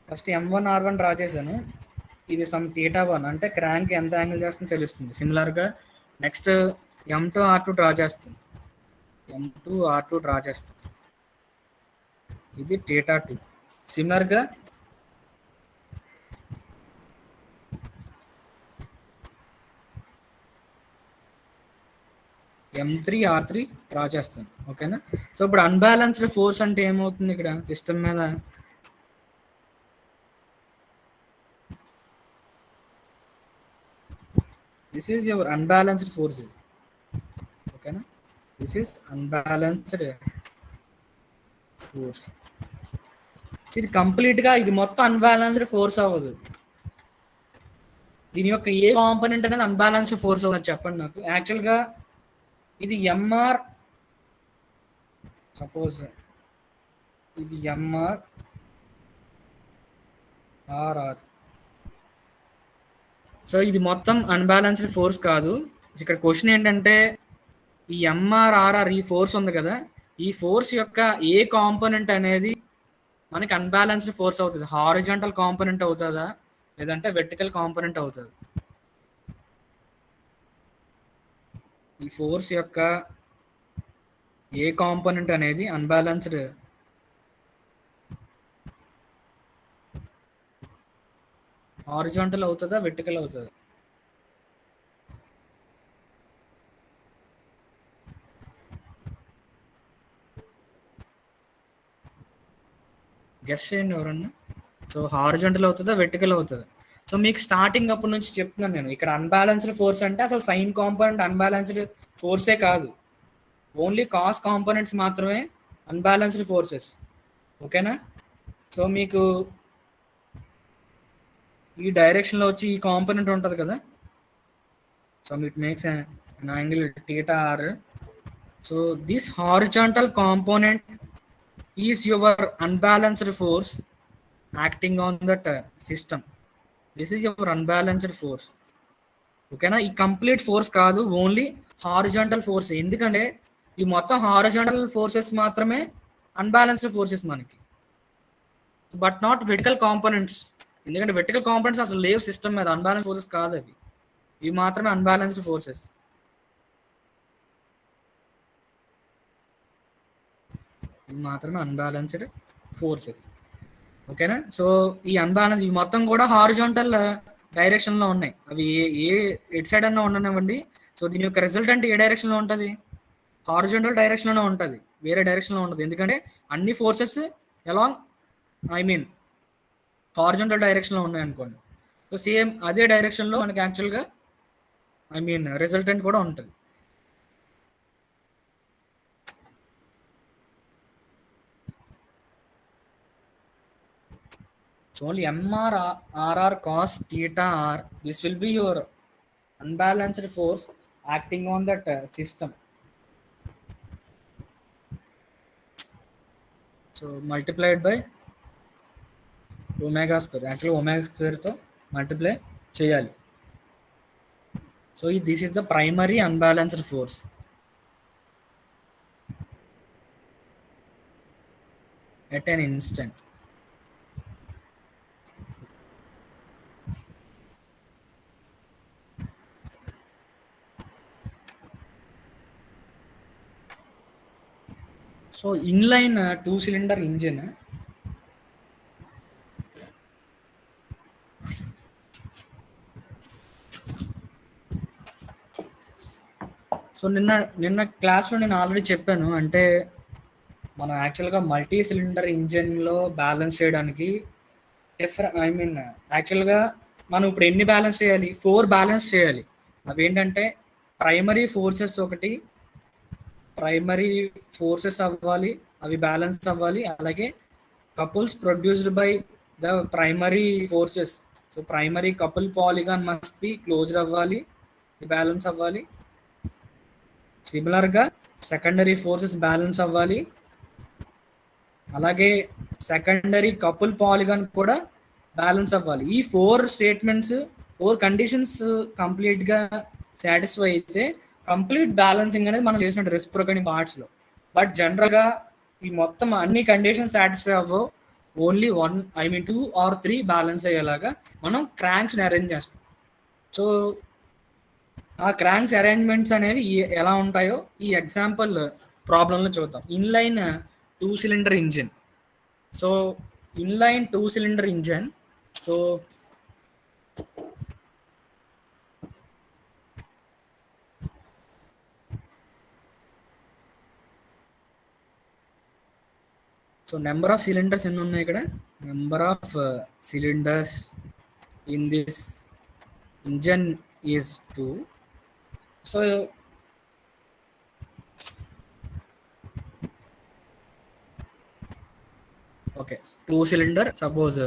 ఫస్ట్ m1 r1 డ్రా చేశాను. ఇది సమ్ θ1 అంటే క్రాంక్ ఎంత యాంగిల్ చేస్తుందో తెలుస్తుంది. సిమిలర్గా నెక్స్ట్ m2 r2 డ్రా చేస్తాను. m2 r2 డ్రా చేస్తాను, ఇది θ2. సిమిలర్గా m3 r3 డ్రా చేస్తాను. ఓకేనా? సో ఇప్పుడు అన్బ్యాలెన్స్డ్ ఫోర్స్ అంటే ఏమవుతుంది ఇక్కడ సిస్టమ్ మీద? This is your unbalanced force. Okay na? This is unbalanced force. ఇది కంప్లీట్గా ఇది మొత్తం అన్బ్యాలెన్స్డ్ ఫోర్స్ అవ్వదు. దీని యొక్క ఏ కాంపోనెంట్ అనేది అన్బ్యాలెన్స్డ్ ఫోర్స్ అవ్వదు చెప్పండి నాకు. యాక్చువల్గా ఇది ఎంఆర్, సపోజ్ ఇది ఎంఆర్ ఆర్ఆర్. సో ఇది మొత్తం అన్బ్యాలెన్స్డ్ ఫోర్స్ కాదు. ఇక్కడ క్వశ్చన్ ఏంటంటే ఈ ఎంఆర్ఆర్ఆర్ ఈ ఫోర్స్ ఉంది కదా, ఈ ఫోర్స్ యొక్క ఏ కాంపోనెంట్ అనేది మనకి అన్బ్యాలెన్స్డ్ ఫోర్స్ అవుతుంది? హారిజాంటల్ కాంపోనెంట్ అవుతుందా లేదంటే వెర్టికల్ కాంపోనెంట్ అవుతుంది? ఈ ఫోర్స్ యొక్క ఏ కాంపోనెంట్ అనేది అన్బ్యాలెన్స్డ్ హారిజాంటల్ అవుతుందా వెర్టికల్ అవుతుందా? గెస్ చేయండి ఎవరన్నా. సో హారిజాంటల్ అవుతుందా వెర్టికల్ అవుతుందా? సో మీకు స్టార్టింగ్ అప్పటి నుంచి చెప్తున్నాను నేను, ఇక్కడ అన్బ్యాలెన్స్డ్ ఫోర్స్ అంటే అసలు సైన్ కాంపోనెంట్ అన్బ్యాలెన్స్డ్ ఫోర్సే కాదు, ఓన్లీ కాస్ కాంపోనెంట్స్ మాత్రమే అన్బ్యాలెన్స్డ్ ఫోర్సెస్. ఓకేనా? సో మీకు ఈ డైరెక్షన్లో వచ్చి ఈ కాంపోనెంట్ ఉంటుంది కదా, so it makes an angle theta r. So this horizontal component is your unbalanced force acting on that system. This is your unbalanced force. ఓకేనా? ఈ కంప్లీట్ ఫోర్స్ కాదు, ఓన్లీ హారిజాంటల్ ఫోర్స్. ఎందుకంటే ఈ మొత్తం హారిజాంటల్ ఫోర్సెస్ మాత్రమే అన్బ్యాలెన్స్డ్ ఫోర్సెస్ మనకి, బట్ నాట్ వెర్టికల్ కాంపోనెంట్స్. ఎందుకంటే వెర్టికల్ కాంపోనెంట్స్ అసలు లేవు సిస్టమ్ మీద, అన్బ్యాలెన్స్ ఫోర్సెస్ కాదు అవి, ఇవి మాత్రమే అన్బ్యాలెన్స్డ్ ఫోర్సెస్. ఇవి మాత్రమే అన్బ్యాలెన్స్డ్ ఫోర్సెస్. ఓకేనా? సో ఈ అన్బ్యాలెన్స్ ఇవి మొత్తం కూడా హారిజాంటల్ డైరెక్షన్లో ఉన్నాయి. అవి ఏ ఎటు సైడ్ అన్నా ఉండనివ్వండి. సో దీని యొక్క రిజల్టెంట్ ఏ డైరెక్షన్లో ఉంటుంది? హారిజాంటల్ డైరెక్షన్లోనే ఉంటుంది, వేరే డైరెక్షన్లో ఉంటుంది. ఎందుకంటే అన్ని ఫోర్సెస్ అలాంగ్ హారిజాంటల్ డైరెక్షన్లో ఉన్నాయి అనుకోండి. సో సేమ్ అదే డైరెక్షన్లో మనకి యాక్చువల్గా రిజల్టెంట్ కూడా ఉంటుంది. So only MR RR cos theta R, this will be your unbalanced force acting on that system. So multiplied by omega square. Actually omega square to multiply cheyali. So this is the primary unbalanced force. At an instant. So inline 2-cylinder engine. So నిన్న క్లాస్లో నేను ఆల్రెడీ చెప్పాను, అంటే మనం యాక్చువల్గా మల్టీ సిలిండర్ ఇంజిన్లో బ్యాలెన్స్ చేయడానికి యాక్చువల్గా మనం ఇప్పుడు ఎన్ని బ్యాలెన్స్ చేయాలి? 4 బ్యాలెన్స్ చేయాలి. అవి ఏంటంటే ప్రైమరీ ఫోర్సెస్ అవ్వాలి, అవి బ్యాలెన్స్ అవ్వాలి. అలాగే couples produced by the primary forces. So primary couple polygon must be closed అవ్వాలి, బ్యాలెన్స్ అవ్వాలి. సిమిలర్గా సెకండరీ ఫోర్సెస్ బ్యాలెన్స్ అవ్వాలి, అలాగే సెకండరీ కపుల్ పాలిగాన్ కూడా బ్యాలెన్స్ అవ్వాలి. ఈ 4 కండిషన్స్ కంప్లీట్గా సాటిస్ఫై అయితే కంప్లీట్ బ్యాలెన్సింగ్ అనేది మనం చేసినట్టు రెసిప్రోకేటింగ్ పార్ట్స్లో. బట్ జనరల్గా ఈ మొత్తం అన్ని కండిషన్స్ సాటిస్ఫై అవ్వవు, ఓన్లీ 2 or 3 బ్యాలెన్స్ అయ్యేలాగా మనం క్రాంక్స్ని అరేంజ్ చేస్తాం. సో ఆ క్రాంక్స్ అరేంజ్మెంట్స్ అనేవి ఎలా ఉంటాయో ఈ ఎగ్జాంపుల్ ప్రాబ్లంలో చూద్దాం. Inline 2-cylinder engine. So inline 2-cylinder engine, so number of cylinders ఎన్ని ఉన్నాయి ఇక్కడ? Number of cylinders in this engine is 2. So okay, 2-cylinder suppose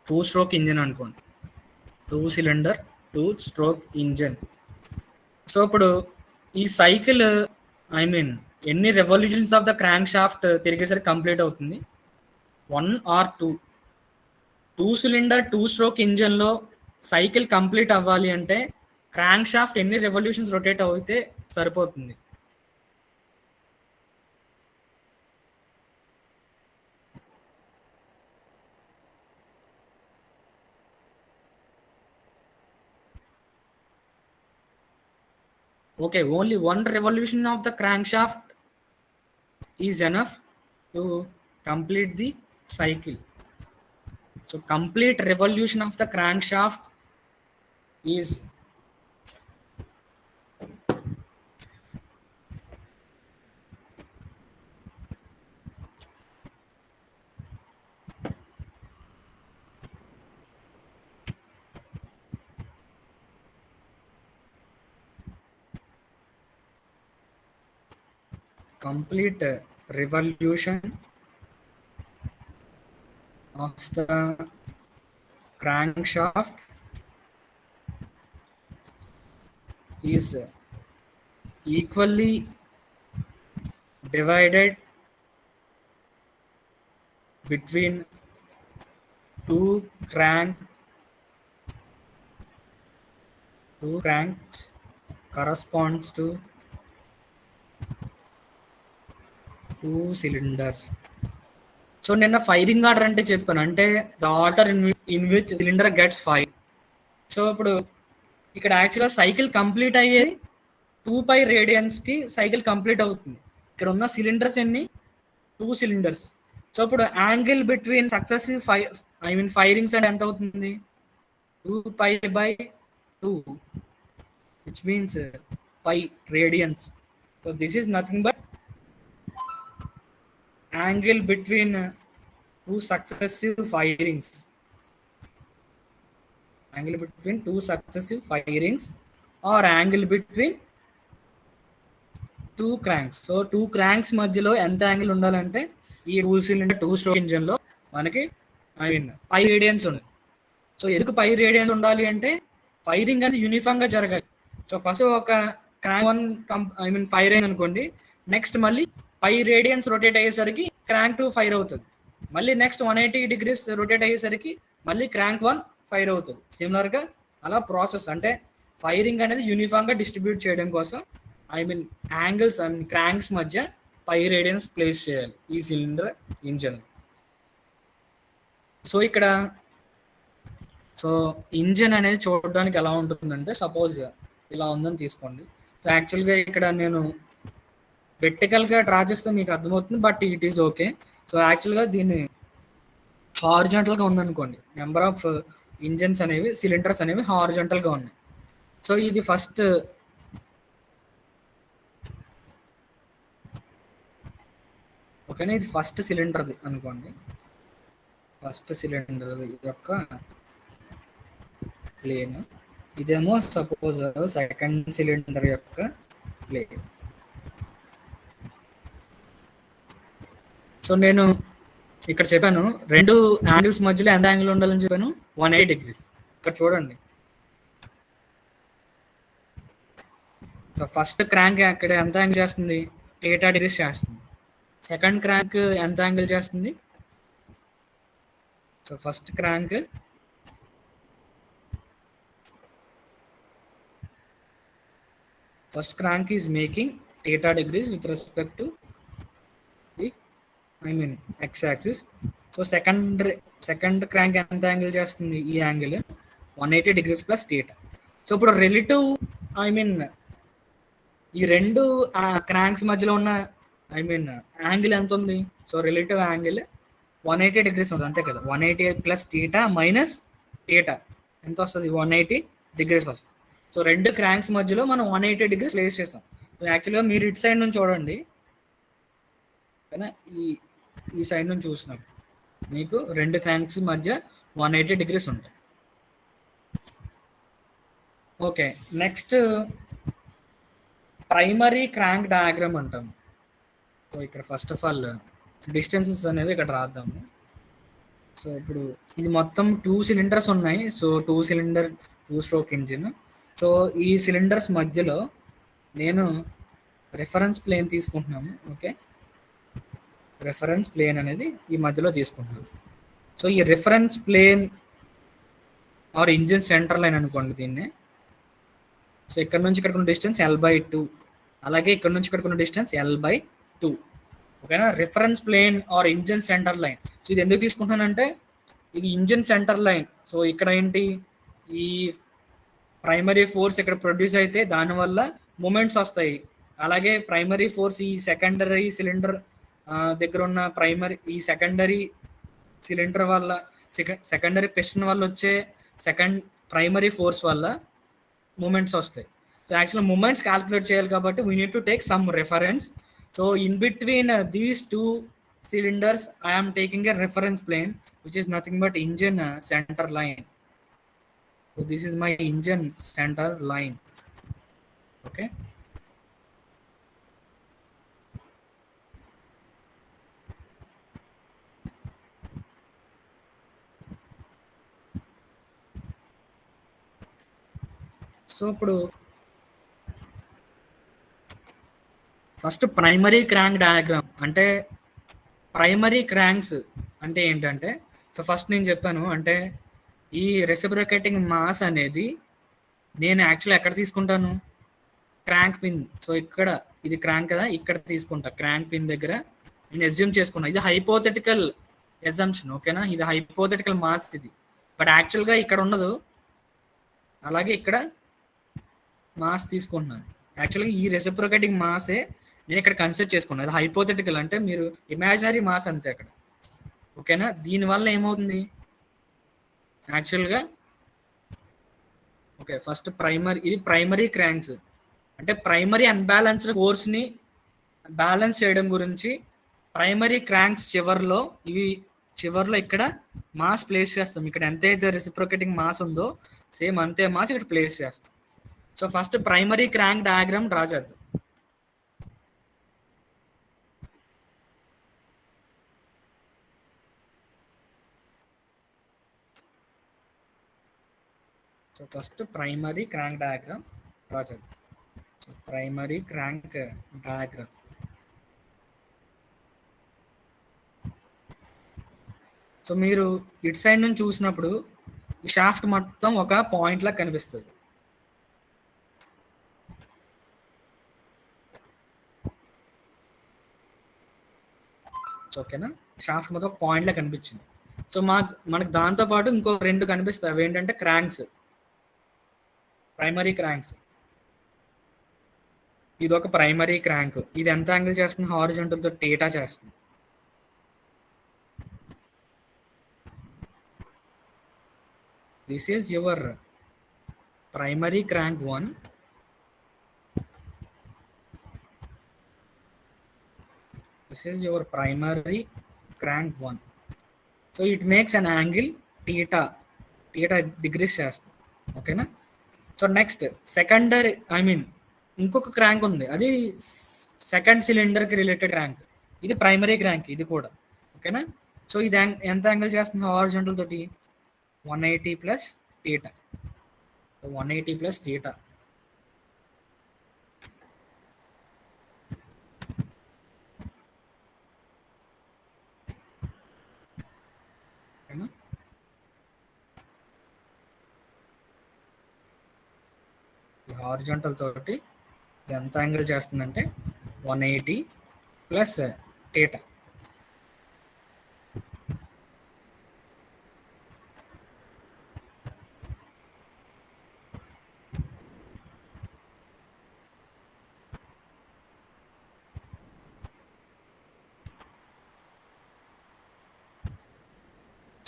2-stroke engine అనుకోండి, 2-cylinder 2-stroke ఇంజిన్. సో ఇప్పుడు ఈ సైకిల్ ఎన్ని revolutions of the crank shaft తిరిగేసరికి కంప్లీట్ అవుతుంది? 1 or 2. 2-cylinder 2-stroke ఇంజిన్లో cycle complete అవ్వాలి అంటే క్రాంక్ షాఫ్ట్ ఎన్ని రెవల్యూషన్స్ రొటేట్ అయితే సరిపోతుంది? Okay, only one revolution of the crankshaft is enough to complete the cycle. So complete revolution of the crankshaft is complete revolution of the crankshaft is equally divided between two cranks corresponds to two cylinders. So నిన్న ఫైరింగ్ ఆర్డర్ అంటే చెప్పాను, అంటే the order in which cylinder gets fire. So ఇప్పుడు ఇక్కడ యాక్చువల్గా సైకిల్ కంప్లీట్ అయ్యేది 2π రేడియన్స్కి సైకిల్ కంప్లీట్ అవుతుంది. ఇక్కడ ఉన్న సిలిండర్స్ ఎన్ని? 2 సిలిండర్స్. సో ఇప్పుడు యాంగిల్ బిట్వీన్ సక్సెసివ్ ఫైరింగ్స్ అంటే ఎంత అవుతుంది? 2π/2, which means 5 radians. So this is nothing but angle between two successive firings. Angle between two successive firings or angle between two cranks. So two cranks మధ్యలో ఎంత యాంగిల్ ఉండాలంటే ఈ 2 సిలిండర్ 2 స్ట్రోక్ ఇంజిన్ లో మనకి పై రేడియన్స్ ఉంది. సో ఎందుకు పై రేడియన్స్ ఉండాలి అంటే ఫైరింగ్ అనేది యూనిఫామ్ గా జరగాలి. సో ఫస్ట్ ఒక క్రాంక్ 1 ఫైర్ అయింది అనుకోండి, నెక్స్ట్ మళ్ళీ పై రేడియన్స్ రొటేట్ అయ్యేసరికి క్రాంక్ 2 ఫైర్ అవుతుంది, మళ్ళీ నెక్స్ట్ 180 degrees రొటేట్ అయ్యేసరికి మళ్ళీ క్రాంక్ 1 ఫైర్ అవుతుంది. సిమిలర్గా అలా ప్రాసెస్, అంటే ఫైరింగ్ అనేది యూనిఫామ్గా డిస్ట్రిబ్యూట్ చేయడం కోసం యాంగిల్స్ క్రాంక్స్ మధ్య పై రేడియన్స్ ప్లేస్ చేయాలి ఈ సిలిండర్ ఇంజన్. సో ఇక్కడ ఇంజన్ అనేది చూడడానికి ఎలా ఉంటుందంటే, సపోజ్ ఇలా ఉందని తీసుకోండి. సో యాక్చువల్గా ఇక్కడ నేను వెర్టికల్గా డ్రా చేస్తే మీకు అర్థమవుతుంది, but it is okay. So యాక్చువల్గా దీన్ని హారిజాంటల్గా ఉందనుకోండి, నెంబర్ ఆఫ్ ఇంజన్స్ అనేవి సిలిండర్స్ అనేవి హారిజాంటల్గా ఉన్నాయి. సో ఇది ఫస్ట్ ఓకేనా, ఇది ఫస్ట్ సిలిండర్ది అనుకోండి, ఫస్ట్ సిలిండర్ యొక్క ప్లేన్. ఇదేమో సపోజ్ సెకండ్ సిలిండర్ యొక్క ప్లేన్. సో నేను ఇక్కడ చెప్పాను రెండు యాంగిల్స్ మధ్యలో ఎంత యాంగిల్ ఉండాలని చెప్పాను, 180 degrees. ఇక్కడ చూడండి, సో ఫస్ట్ క్రాంక్ అక్కడ ఎంత యాంగిల్ చేస్తుంది? 80 degrees చేస్తుంది. సెకండ్ క్రాంక్ ఎంత యాంగిల్ చేస్తుంది? So first crank is making 80 degrees with respect to x axis. So second crank ఎంత యాంగిల్ చేస్తుంది? ఈ యాంగిల్ 180 degrees ప్లస్ θ. సో ఇప్పుడు రిలేటివ్ ఈ రెండు క్రాంక్స్ మధ్యలో ఉన్న యాంగిల్ ఎంత ఉంది? సో రిలేటివ్ యాంగిల్ 180 degrees ఉంది, అంతే కదా. 180 ప్లస్ θ మైనస్ θ ఎంత వస్తుంది? 180 degrees వస్తుంది. సో రెండు క్రాంక్స్ మధ్యలో మనం 180 degrees ప్లేస్ చేస్తాం. సో యాక్చువల్గా మీరు ఇటు సైడ్ నుంచి చూడండి, ఈ సైడ్ నుంచి చూసినప్పుడు మీకు రెండు క్రాంక్స్ మధ్య 180 degrees ఉంటాయి. Okay, next primary crank diagram అంటాం. సో ఇక్కడ ఫస్ట్ ఆఫ్ ఆల్ డిస్టెన్సెస్ అనేవి ఇక్కడ రాద్దాము. సో ఇప్పుడు ఇది మొత్తం 2 cylinders ఉన్నాయి. సో 2 cylinder 2 stroke ఇంజిన్. సో ఈ సిలిండర్స్ మధ్యలో నేను రిఫరెన్స్ ప్లేన్ తీసుకుంటున్నాను. ఓకే, రిఫరెన్స్ ప్లేన్ అనేది ఈ మధ్యలో తీసుకుంటున్నాను. సో ఈ reference plane or engine centre line అనుకోండి దీన్ని. సో ఇక్కడ నుంచి ఇక్కడ ఉన్న డిస్టెన్స్ L/2, అలాగే ఇక్కడ నుంచి ఇక్కడ ఉన్న డిస్టెన్స్ L/2. ఓకేనా, reference plane or engine centre line. So ఇది ఎందుకు తీసుకుంటున్నానంటే ఇది ఇంజిన్ సెంటర్ లైన్. సో ఇక్కడ ఏంటి, ఈ ప్రైమరీ ఫోర్స్ ఇక్కడ ప్రొడ్యూస్ అయితే దానివల్ల మూమెంట్స్ వస్తాయి. అలాగే ప్రైమరీ ఫోర్స్ ఈ సెకండరీ సిలిండర్ దగ్గర ఉన్న ఈ సెకండరీ సిలిండర్ వల్ల సెకండరీ పిస్టన్ వల్ల వచ్చే ప్రైమరీ ఫోర్స్ వల్ల మూమెంట్స్ వస్తాయి. సో యాక్చువల్ మూమెంట్స్ క్యాల్కులేట్ చేయాలి కాబట్టి we need to take some reference. So in between these two cylinders I am taking a reference plane which is nothing but engine center line. So this is my engine center line. Okay. So ఇప్పుడు ఫస్ట్ ప్రైమరీ క్రాంక్ డయాగ్రామ్ అంటే ప్రైమరీ క్రాంక్స్ అంటే ఏంటంటే, సో ఫస్ట్ నేను చెప్పాను అంటే ఈ రెసిప్రొకేటింగ్ మాస్ అనేది నేను యాక్చువల్ ఎక్కడ తీసుకుంటాను, క్రాంక్ పిన్. సో ఇక్కడ ఇది క్రాంక్ కదా, ఇక్కడ తీసుకుంటా క్రాంక్ పిన్ దగ్గర నేను అస్యూమ్ చేసుకున్నా. ఇది హైపోథెటికల్ అజంప్షన్, ఓకేనా. ఇది హైపోథెటికల్ మాస్ ఇది, బట్ యాక్చువల్గా ఇక్కడ ఉండదు. అలాగే ఇక్కడ మాస్ తీసుకుంటున్నాను. యాక్చువల్గా ఈ రెసిప్రొకేటింగ్ మాసే నేను ఇక్కడ కన్సిడర్ చేసుకున్నాను. అది హైపోథెటికల్ అంటే మీరు ఇమాజినరీ మాస్ అంతే అక్కడ, ఓకేనా. దీనివల్ల ఏమవుతుంది యాక్చువల్గా, ఓకే ఫస్ట్ ఇది ప్రైమరీ క్రాంక్స్ అంటే ప్రైమరీ అన్బ్యాలెన్స్డ్ ఫోర్స్ని బ్యాలెన్స్ చేయడం గురించి ప్రైమరీ క్రాంక్స్ చివర్లో ఇక్కడ మాస్ ప్లేస్ చేస్తాం. ఇక్కడ ఎంతైతే రెసిప్రొకేటింగ్ మాస్ ఉందో సేమ్ అంతే మాస్ ఇక్కడ ప్లేస్ చేస్తాం. So first primary crank diagram draw చేద్దాం. So first primary crank diagram draw చేద్దాం. So primary crank diagram. So మీరు ఇటు సైడ్ నుంచి చూసినప్పుడు ఈ షాఫ్ట్ మొత్తం ఒక పాయింట్ లా కనిపిస్తుంది. ఓకేనా, షాఫ్ట్ మొత్తం ఒక పాయింట్ లా కనిపించింది. సో మనకు దాంతో పాటు ఇంకో రెండు కనిపిస్తాయి. అవి ఏంటంటే క్రాంక్స్, ప్రైమరీ క్రాంక్స్. ఇది ఒక ప్రైమరీ క్రాంక్. ఇది ఎంత యాంగిల్ చేస్తుంది, హారిజాంటల్ తో టీటా చేస్తుంది. This is your primary crank 1. This is your primary crank 1. So it makes an angle theta degrees చేస్తుంది, ఓకేనా. సో నెక్స్ట్ సెకండరీ ఇంకొక క్రాంక్ ఉంది, అది సెకండ్ సిలిండర్కి రిలేటెడ్ క్రాంక్. ఇది ప్రైమరీ క్రాంక్ ఇది కూడా, ఓకేనా. సో ఇది ఎంత యాంగిల్ చేస్తుంది హారిజాంటల్ తోటి, 180 plus theta. 180 plus theta. ఈ హారిజాంటల్ తోటి ఎంత యాంగిల్ చేస్తుందంటే 180 plus theta.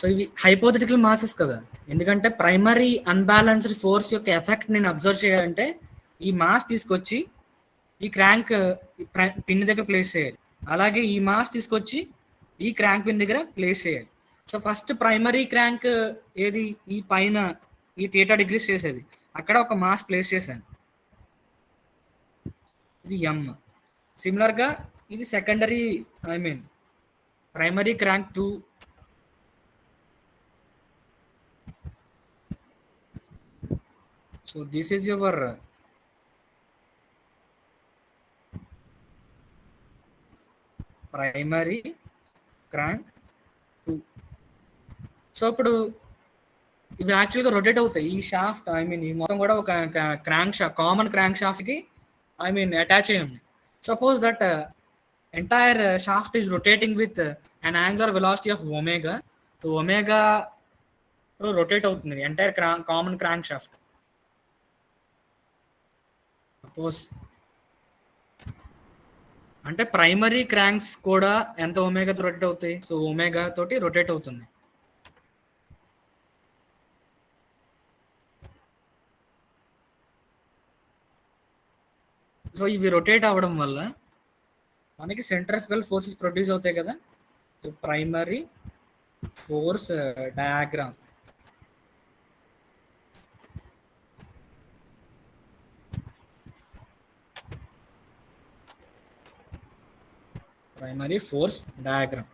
సో ఇవి హైపోథెటికల్ మాసెస్ కదా, ఎందుకంటే ప్రైమరీ అన్బ్యాలెన్స్డ్ ఫోర్స్ యొక్క ఎఫెక్ట్ నేను అబ్జర్వ్ చేయాలంటే ఈ మాస్ తీసుకొచ్చి ఈ క్రాంక్ పిన్ దగ్గర ప్లేస్ చేయాలి. అలాగే ఈ మాస్ తీసుకొచ్చి ఈ క్రాంక్ పిన్ దగ్గర ప్లేస్ చేయాలి. సో ఫస్ట్ ప్రైమరీ క్రాంక్ ఏది, ఈ పైన ఈ థీటా డిగ్రీస్ చేసేది, అక్కడ ఒక మాస్ ప్లేస్ చేశాను, ఇది ఎమ్. సిమిలర్గా ఇది secondary primary crank 2. So this is your primary crank 2. So ఇప్పుడు ఇవి యాక్చువల్గా రొటేట్ అవుతాయి. ఈ షాఫ్ట్ ఈ మొత్తం కూడా ఒక క్రాంక్ షాఫ్ట్, కామన్ క్రాంక్ షాఫ్ట్కి అటాచ్ అయ్యి ఉంది. Suppose that entire shaft is rotating with an angular velocity of omega. So omega rotate అవుతుంది entire common crank shaft, suppose అంటే ప్రైమరీ క్రాంక్స్ కూడా ఎంత ఒమేగాతో రొటేట్ అవుతాయి? సో ఒమేగా తోటి రొటేట్ అవుతుంది. సో ఇవి రొటేట్ అవ్వడం వల్ల మనకి సెంట్రిఫ్యూగల్ ఫోర్సెస్ ప్రొడ్యూస్ అవుతాయి కదా. So primary force diagram. Primary force diagram.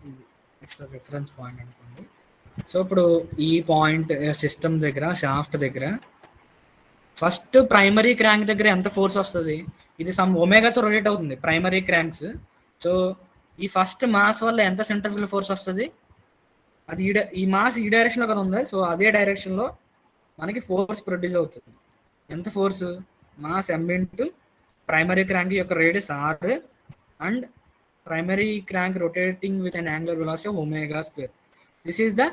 ఇది ఎక్స్ట్రా రిఫరెన్స్ పాయింట్ అనుకోండి. సో ఇప్పుడు ఈ పాయింట్ సిస్టమ్ దగ్గర, షాఫ్ట్ దగ్గర ఫస్ట్ ప్రైమరీ క్రాంక్ దగ్గర ఎంత ఫోర్స్ వస్తుంది? ఇది సమ్ ఒమేగాతో రొటేట్ అవుతుంది ప్రైమరీ క్రాంక్స్. సో ఈ ఫస్ట్ మాస్ వల్ల ఎంత సెంట్రిఫ్యూగల్ ఫోర్స్ వస్తుంది? అది ఈ మాస్ ఈ డైరెక్షన్లో కదా ఉంది. సో అదే డైరెక్షన్లో మనకి ఫోర్స్ ప్రొడ్యూస్ అవుతుంది. ఎంత force? Mass m into primary crank యొక్క radius r and primary crank rotating with an angular velocity of omega square. This is the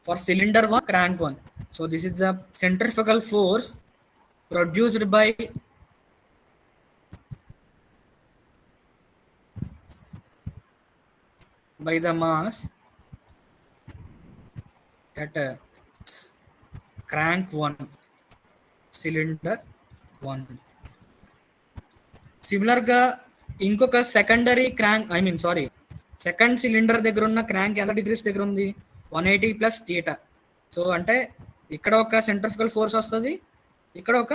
for cylinder 1, crank 1. So this is the centrifugal force produced by the mass at crank 1, cylinder 1. Similar గా ఇంకొక సెకండరీ క్రాంక్ సెకండ్ సిలిండర్ దగ్గర ఉన్న క్రాంక్ ఎంత డిగ్రీస్ దగ్గర ఉంది? 180 ప్లస్ థీటా. సో అంటే ఇక్కడ ఒక సెంట్రిఫ్యూగల్ ఫోర్స్ వస్తుంది, ఇక్కడ ఒక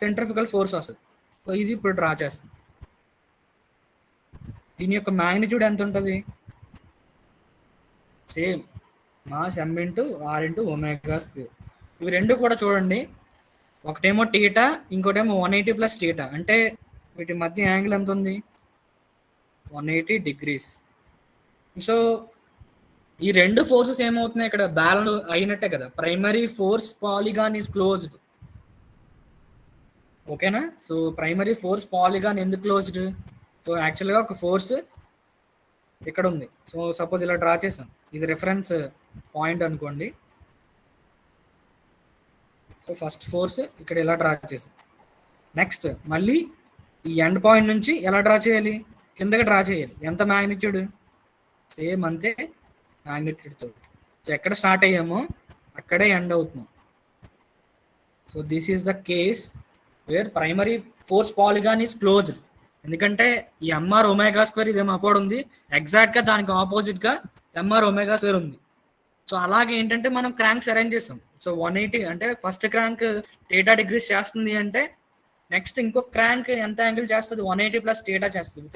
సెంట్రిఫ్యూగల్ ఫోర్స్ వస్తుంది. సో ఇది ఇప్పుడు డ్రా చేస్తుంది. దీని యొక్క మ్యాగ్నిట్యూడ్ ఎంత ఉంటుంది? Same mass m into r into omega square. ఇవి రెండు కూడా చూడండి, ఒకటేమో థీటా, ఇంకోటేమో 180 ప్లస్ థీటా. అంటే వీటి మధ్య యాంగిల్ ఎంత ఉంది? 180 డిగ్రీస్. సో ఈ రెండు ఫోర్సెస్ ఏమవుతున్నాయి ఇక్కడ? బ్యాలెన్స్ అయినట్టే కదా. Primary force polygon is closed. ఓకేనా? సో ప్రైమరీ ఫోర్స్ పాలిగాన్ ఎందుకు క్లోజ్డ్? సో యాక్చువల్గా ఒక ఫోర్స్ ఇక్కడ ఉంది. సో సపోజ్ ఇలా డ్రా చేసాం, ఇది రిఫరెన్స్ పాయింట్ అనుకోండి. సో ఫస్ట్ ఫోర్స్ ఇక్కడ ఇలా డ్రా చేసాం. నెక్స్ట్ మళ్ళీ ఈ ఎండ్ పాయింట్ నుంచి ఎలా డ్రా చేయాలి? కిందకి డ్రా చేయాలి. ఎంత మ్యాగ్నిట్యూడ్? సేమ్ అంతే మ్యాగ్నిట్యూడ్తో. సో ఎక్కడ స్టార్ట్ అయ్యామో అక్కడే ఎండ్ అవుతున్నాం. So this is the case where primary force polygon is closed. ఎందుకంటే ఈ ఎంఆర్ ఒమేగా స్క్వేర్ ఇదేమో అపోడ్ ఉంది, ఎగ్జాక్ట్గా దానికి ఆపోజిట్గా ఎంఆర్ ఒమేగా స్క్వేర్ ఉంది. సో అలాగే ఏంటంటే మనం క్రాంక్స్ అరేంజ్ చేస్తాం. సో 180 అంటే ఫస్ట్ క్రాంక్ థీటా డిగ్రీస్ చేస్తుంది అంటే నెక్స్ట్ ఇంకొక క్రాంక్ ఎంత యాంగిల్ చేస్తుంది? 180 ప్లస్ థీటా చేస్తుంది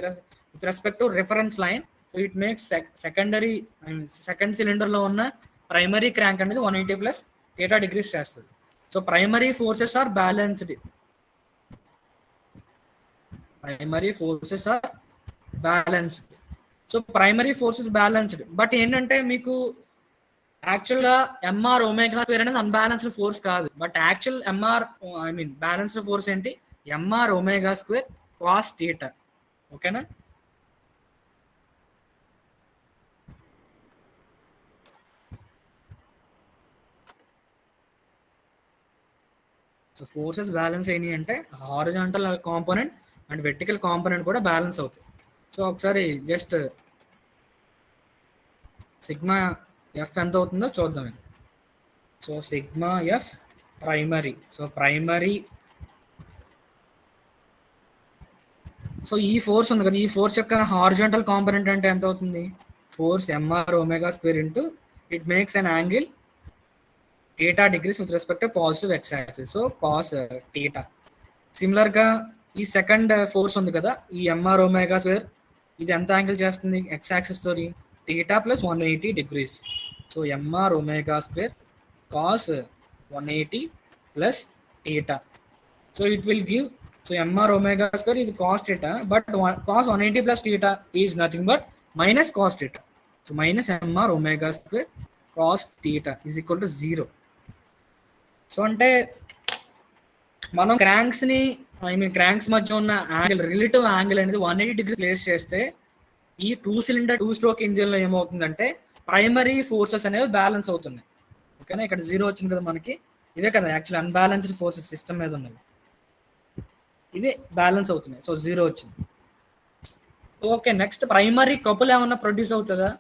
with respect to reference line. So it makes second సిలిండర్లో ఉన్న ప్రైమరీ క్రాంక్ అనేది 180 ప్లస్ థీటా డిగ్రీస్ చేస్తుంది. So primary forces are balanced. So primary forces balanced. But ఏంటంటే మీకు యాక్చువల్గా ఎంఆర్ ఒమేగా స్క్వేర్ అనేది అన్బ్యాలెన్స్డ్ ఫోర్స్ కాదు. బట్ యాక్చువల్ బ్యాలెన్స్డ్ ఫోర్స్ ఏంటి? MR omega square cos theta. ఓకేనా? సో ఫోర్సెస్ బ్యాలెన్స్ అయినాయి అంటే horizontal component and vertical component కూడా బ్యాలెన్స్ అవుతాయి. సో ఒకసారి జస్ట్ సిగ్మా ఎఫ్ ఎంత అవుతుందో చూద్దాం. So sigma F primary. So ఈ ఫోర్స్ ఉంది కదా, ఈ ఫోర్స్ యొక్క హారిజాంటల్ కాంపోనెంట్ అంటే ఎంత అవుతుంది? Force MR omega square into it makes an angle theta degrees with respect to positive x axis. So cos theta. సిమిలర్గా ఈ సెకండ్ ఫోర్స్ ఉంది కదా, ఈ ఎంఆర్ ఒమేగా స్క్వేర్, ఇది ఎంత యాంగిల్ చేస్తుంది? ఎక్స్ యాక్సిస్ తోని theta plus 180 degrees. So MR omega square cos 180 plus theta. So it will give, so MR omega square ఇది cos theta, but cos 180 plus theta is nothing but minus cos theta. So minus MR omega square cos theta is equal to 0. So అంటే మనం క్రాంక్స్ని ఐ మీన్ క్రాంక్స్ మధ్య ఉన్న యాంగిల్, రిలేటివ్ యాంగిల్ అనేది 180 డిగ్రీ ప్లేస్ చేస్తే ఈ 2 స్ట్రోక్ ఇంజిన్లో ఏమవుతుందంటే ప్రైమరీ ఫోర్సెస్ అనేవి బ్యాలెన్స్ అవుతున్నాయి. ఓకేనా, ఇక్కడ 0 వచ్చింది కదా మనకి, ఇదే కదా యాక్చువల్ అన్బ్యాలెన్స్డ్ ఫోర్సెస్ సిస్టమ్ మీద ఉన్నది, ఇవి బ్యాలెన్స్ అవుతున్నాయి. సో 0 వచ్చింది. ఓకే, నెక్స్ట్ ప్రైమరీ కపుల్ ఏమన్నా ప్రొడ్యూస్ అవుతుందా?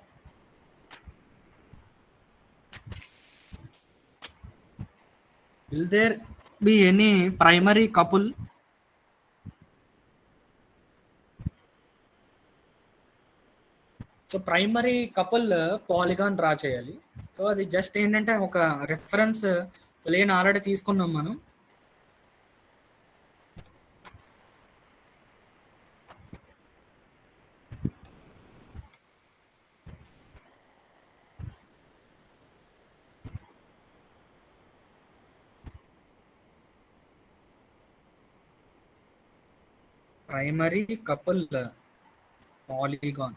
Will there be any primary couple? So primary couple polygon draw చేయాలి. సో అది జస్ట్ ఏంటంటే ఒక రెఫరెన్స్ ప్లేన్ ఆల్రెడీ తీసుకున్నాం మనం. Primary couple polygon.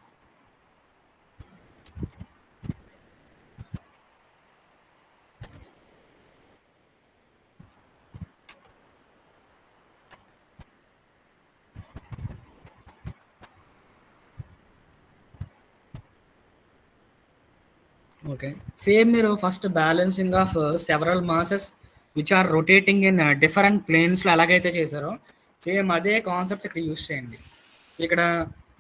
Okay, same మీరు first balancing of several masses which are rotating in different ప్లేన్స్లో ఎలాగైతే చేశారో సేమ్ అదే కాన్సెప్ట్స్ ఇక్కడ యూస్ చేయండి. ఇక్కడ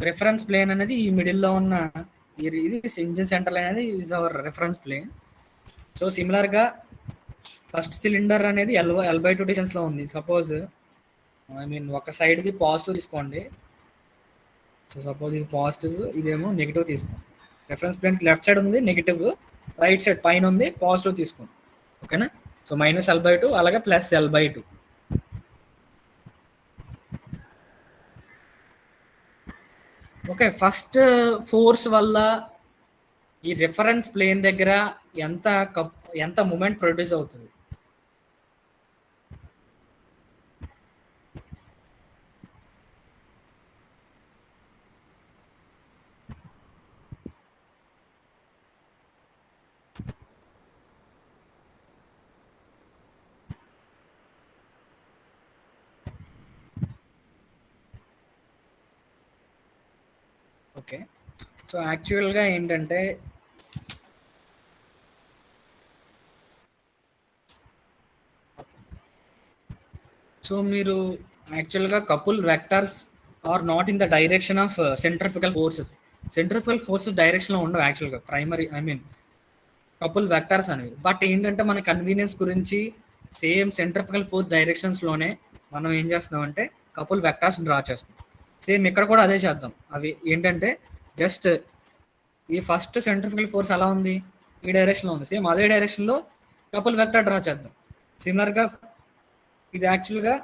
రిఫరెన్స్ ప్లేన్ అనేది ఈ మిడిల్లో ఉన్న ఇది ఇంజిన్ సెంటర్ లైన్ అనేది is our reference plane. So సిమిలర్గా ఫస్ట్ సిలిండర్ అనేది L/2 డిస్టెన్స్లో ఉంది. సపోజ్ ఐ మీన్ ఒక సైడ్ది పాజిటివ్ తీసుకోండి. సో సపోజ్ ఇది పాజిటివ్, ఇదేమో నెగిటివ్ తీసుకోండి. రెఫరెన్స్ ప్లేన్కి లెఫ్ట్ సైడ్ ఉంది నెగిటివ్, రైట్ సైడ్ పైన ఉంది పాజిటివ్ తీసుకోండి. ఓకేనా, సో -L/2 అలాగే +L/2. ఓకే, ఫస్ట్ ఫోర్స్ వల్ల ఈ రిఫరెన్స్ ప్లేన్ దగ్గర ఎంత మూమెంట్ ప్రొడ్యూస్ అవుతుంది? ఓకే, సో యాక్చువల్గా ఏంటంటే సో మీరు యాక్చువల్గా couple vectors are not in the direction of centrifugal forces. Centrifugal forces డైరెక్షన్లో ఉండవు యాక్చువల్గా primary I mean couple vectors అనేవి. బట్ ఏంటంటే మన కన్వీనియన్స్ గురించి సేమ్ సెంట్రిఫికల్ ఫోర్స్ డైరెక్షన్స్లోనే మనం ఏం చేస్తున్నాం అంటే కపుల్ వెక్టర్స్ డ్రా చేస్తున్నాం. సేమ్ ఇక్కడ కూడా అదే చేద్దాం. అవి ఏంటంటే జస్ట్ ఈ ఫస్ట్ సెంట్రిఫికల్ ఫోర్స్ అలా ఉంది, ఈ డైరెక్షన్లో ఉంది, సేమ్ అదే డైరెక్షన్లో కపుల్ వెక్టర్ డ్రా చేద్దాం. సిమిలర్గా ఇది యాక్చువల్గా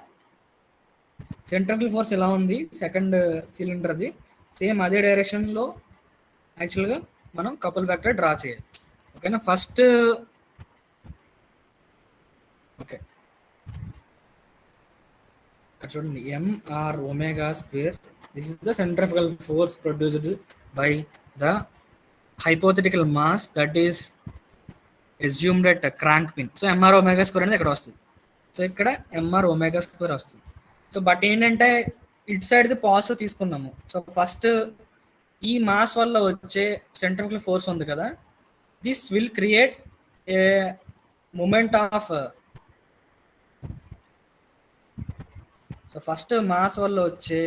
సెంట్రిఫికల్ ఫోర్స్ ఎలా ఉంది సెకండ్ సిలిండర్ది, సేమ్ అదే డైరెక్షన్లో యాక్చువల్గా మనం కపుల్ వెక్టర్ డ్రా చేయాలి. ఓకేనా, ఫస్ట్ ఓకే ఇక్కడ చూడండి, mr² this is the centrifugal force produced by the hypothetical mass that is assumed at crank pin. So mr² అనేది ఇక్కడ వస్తుంది. సో ఇక్కడ mr² వస్తుంది. సో బట్ ఏంటంటే ఇటు సైడ్ది పాజిటివ్ తీసుకున్నాము. సో ఫస్ట్ ఈ మాస్ వల్ల వచ్చే సెంట్రిఫికల్ ఫోర్స్ ఉంది కదా, this will create a moment of, so first mass వల్ల వచ్చే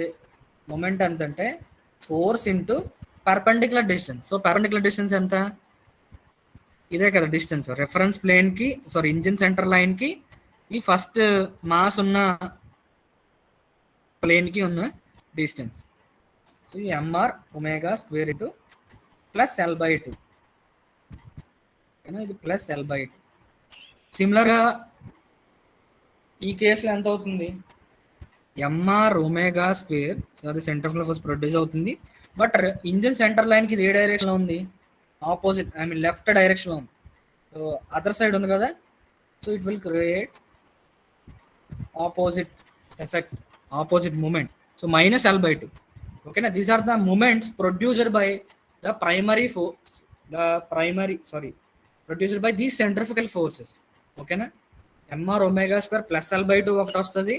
మూమెంట్ ఎంతంటే force into perpendicular distance. So perpendicular distance ఎంత? ఇదే కదా డిస్టెన్స్ రెఫరెన్స్ ప్లేన్కి, సారీ ఇంజిన్ సెంటర్ లైన్కి ఈ ఫస్ట్ మాస్ ఉన్న ప్లేన్కి ఉన్న డిస్టెన్స్. సో ఈ mr² ఇంటూ +L/2, ఇది +L/2. సిమిలర్గా ఈ కేసులో ఎంత అవుతుంది? mr², సో అది సెంట్రిఫికల్ ఫోర్స్ ప్రొడ్యూస్ అవుతుంది. బట్ ఇంజిన్ సెంటర్ లైన్కి ఇది ఏ డైరెక్షన్లో ఉంది? ఆపోజిట్ ఐ మీన్ లెఫ్ట్ డైరెక్షన్లో ఉంది. సో అదర్ సైడ్ ఉంది కదా, so it will create opposite effect, opposite moment. So -L/2. ఓకేనా, these are the moments produced by the produced by these centrifugal forces. ఓకేనా, mr² +L/2 ఒకటి వస్తుంది,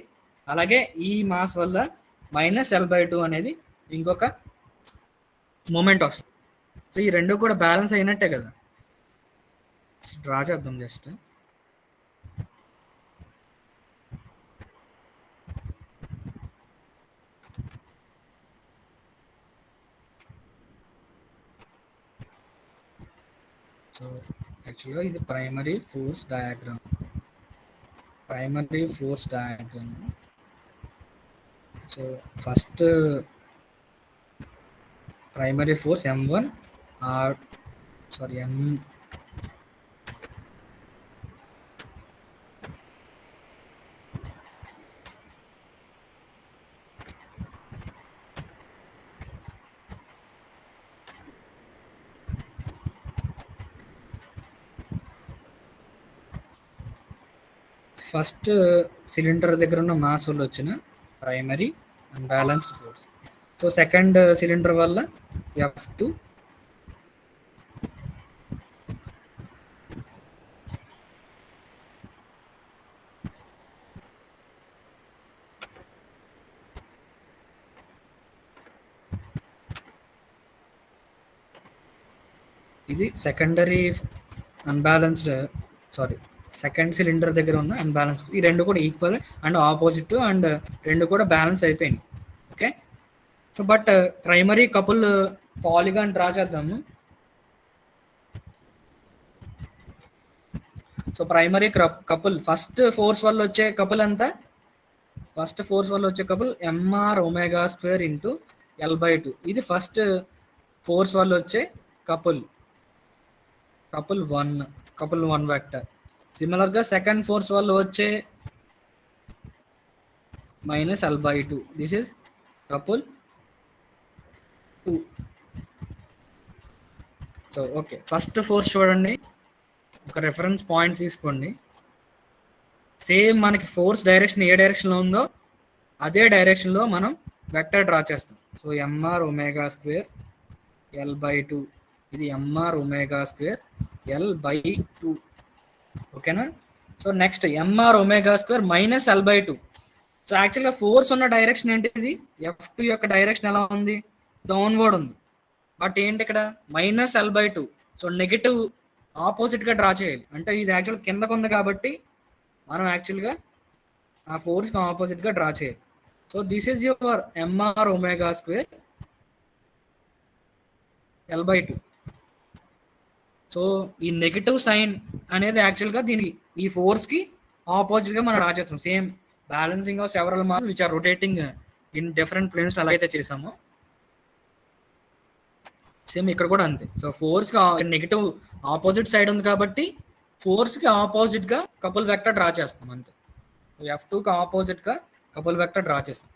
అలాగే ఈ మాస్ వల్ల -L/2 అనేది ఇంకొక మూమెంట్ వస్తుంది. సో ఈ రెండు కూడా బ్యాలెన్స్ అయినట్టే కదా. డ్రా చేద్దాం జస్ట్. సో యాక్చువల్గా ఇది primary force diagram. So first primary force M1 or sorry first cylinder దగ్గర ఉన్న మాస్ వల్ల వచ్చిన primary unbalanced force. So second cylinder వల్ల F2 ఇది సెకండరీ అన్బ్యాలెన్స్డ్ సెకండ్ సిలిండర్ దగ్గర ఉన్న అన్బ్యాలెన్స్. ఈ రెండు కూడా ఈక్వల్ అండ్ ఆపోజిట్ అండ్ రెండు కూడా బ్యాలెన్స్ అయిపోయినాయి. Okay. So but primary couple polygon draw చేద్దాము. So primary couple first force వల్ల వచ్చే కపుల్ ఎంత? ఫస్ట్ ఫోర్స్ వల్ల వచ్చే కపుల్ mr⍵² ఇంటూ L/2. ఇది ఫస్ట్ ఫోర్స్ వల్ల వచ్చే కపుల్ 1 వెక్టర్. సిమిలర్గా సెకండ్ ఫోర్స్ వల్ల వచ్చే -L/2. This is couple 2. So okay, first force చూడండి, ఒక రెఫరెన్స్ పాయింట్ తీసుకోండి. సేమ్ మనకి ఫోర్స్ డైరెక్షన్ ఏ డైరెక్షన్లో ఉందో అదే డైరెక్షన్లో మనం వెక్టర్ డ్రా చేస్తాం. So mr⍵² L/2. ఇది mr⍵² L/2. ఓకేనా. So next mr⍵² -L/2. So యాక్చువల్గా ఫోర్స్ ఉన్న డైరెక్షన్ ఏంటిది? F2 యొక్క డైరెక్షన్ ఎలా ఉంది? డౌన్వర్డ్ ఉంది. బట్ ఏంటి ఇక్కడ -L/2. సో నెగిటివ్ ఆపోజిట్గా డ్రా చేయాలి. అంటే ఇది యాక్చువల్ కిందకు ఉంది కాబట్టి మనం యాక్చువల్గా ఆ ఫోర్స్కి ఆపోజిట్గా డ్రా చేయాలి. So this is your mr⍵² L/2. So ఈ నెగిటివ్ సైన్ అనేది యాక్చువల్గా దీనికి ఈ ఫోర్స్కి ఆపోజిట్గా మనం డ్రా చేస్తాం. Same balancing of several mass which are rotating in different planes ఎలా అయితే చేసామో సేమ్ ఇక్కడ కూడా అంతే. సో ఫోర్స్కి నెగిటివ్ ఆపోజిట్ సైడ్ ఉంది కాబట్టి ఫోర్స్కి ఆపోజిట్గా కపుల్ వెక్టర్ డ్రా చేస్తాం అంతే. F2కి ఆపోజిట్గా కపుల్ వెక్టర్ డ్రా చేస్తాం.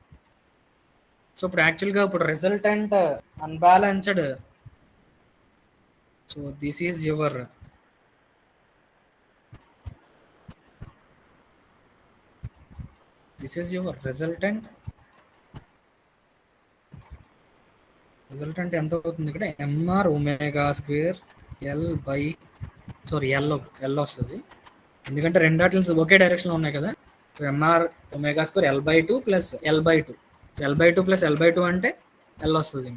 సో ఇప్పుడు యాక్చువల్గా ఇప్పుడు resultant unbalanced. So this is your resultant ఎంత అవుతుంది ఇక్కడ? mr⍵² L వస్తుంది, ఎందుకంటే రెండు అట్లన్స్ ఒకే డైరెక్షన్లో ఉన్నాయి కదా. So mr⍵² L/2 plus L/2. L/2 plus L/2 అంటే L వస్తుంది.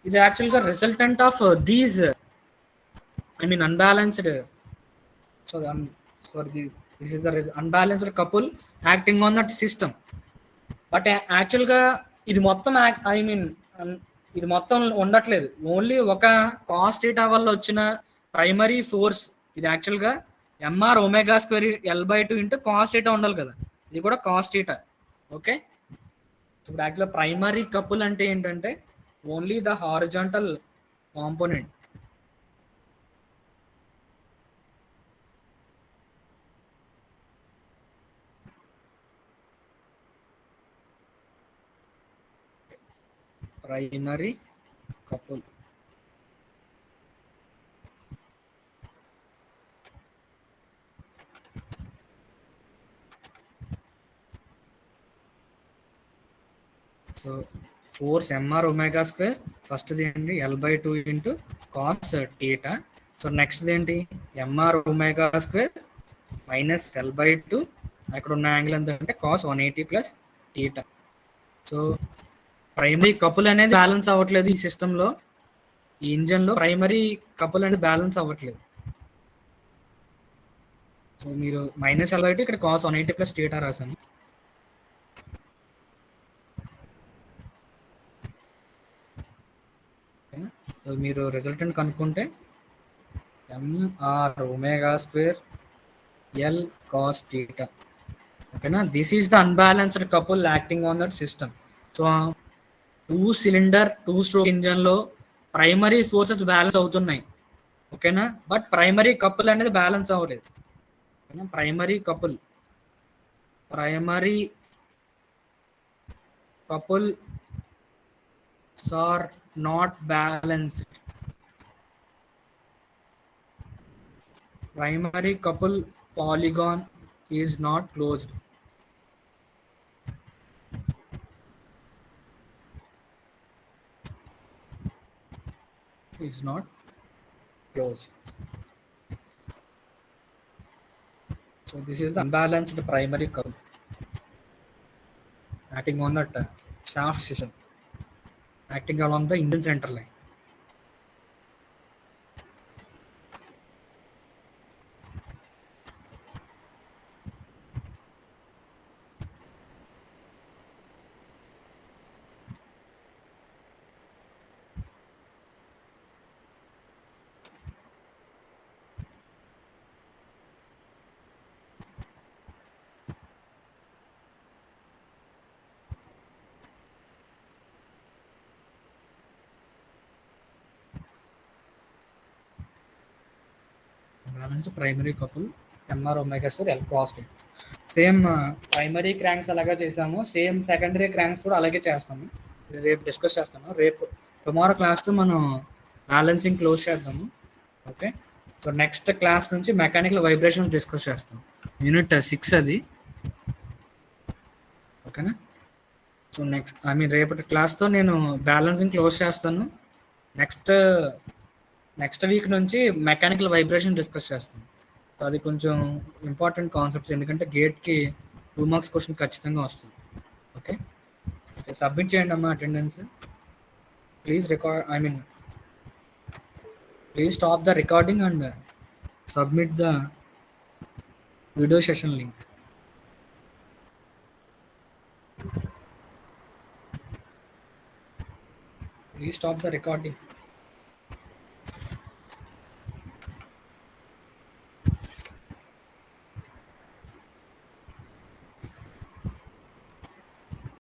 ఇది యాక్చువల్గా resultant of these unbalanced. This is the unbalanced couple acting on that system. But యాక్చువల్గా ఇది మొత్తం ఇది మొత్తం ఉండట్లేదు. ఓన్లీ ఒక cos θ వల్ల వచ్చిన ప్రైమరీ ఫోర్స్ ఇది యాక్చువల్గా mr⍵² L/2 ఇంటూ cos θ ఉండాలి కదా. ఇది కూడా cos θ. ఓకే. ఇప్పుడు యాక్చువల్గా ప్రైమరీ కపుల్ అంటే ఏంటంటే only the horizontal component. Primary couple so force MR omega square ఫస్ట్ది ఏంటి L/2 into cos theta. So నెక్స్ట్ది ఏంటి MR omega square minus L/2 అక్కడ ఉన్న యాంగిల్ ఎంత అంటే cos 180 plus theta. So primary couple అనేది బ్యాలెన్స్ అవ్వట్లేదు ఈ సిస్టంలో, ఈ ఇంజన్లో ప్రైమరీ కపుల్ అనేది బ్యాలెన్స్ అవ్వట్లేదు. సో మీరు మైనస్ L/2 ఇక్కడ కాస్ 180 ప్లస్ టీటా రాశాను. సో మీరు రిజల్టెంట్ కనుక్కుంటే MR omega square L cos theta. ఓకేనా, this is the unbalanced couple acting on that system. So two cylinder two stroke ఇంజన్లో ప్రైమరీ ఫోర్సెస్ బ్యాలెన్స్ అవుతున్నాయి. ఓకేనా, బట్ ప్రైమరీ కపుల్ అనేది బ్యాలెన్స్ అవ్వలేదు. ఓకేనా, primary couple are not balanced. Primary couple polygon is not closed. Is not closed. So this is the unbalanced primary couple acting on that shaft system, acting along the engine center line. Balanced primary couple m r omega square L cos theta. Same primary cranks అలాగే చేసాము, సేమ్ సెకండరీ క్రాంక్స్ కూడా అలాగే చేస్తాము. రేపు డిస్కస్ చేస్తాను. రేపు టుమారో క్లాస్తో మనం బ్యాలెన్సింగ్ క్లోజ్ చేద్దాము. ఓకే, సో నెక్స్ట్ క్లాస్ నుంచి మెకానికల్ వైబ్రేషన్స్ డిస్కస్ చేస్తాం. యూనిట్ 6 అది. ఓకేనా, సో రేపటి క్లాస్తో నేను బ్యాలెన్సింగ్ క్లోజ్ చేస్తాను. నెక్స్ట్ వీక్ నుంచి మెకానికల్ వైబ్రేషన్ డిస్కస్ చేస్తాను. అది కొంచెం ఇంపార్టెంట్ కాన్సెప్ట్స్, ఎందుకంటే గేట్కి 2 మార్క్స్ క్వశ్చన్ ఖచ్చితంగా వస్తుంది. ఓకే, సబ్మిట్ చేయండి అమ్మా attendance. Please please stop the recording and submit the video session link. Please stop the recording.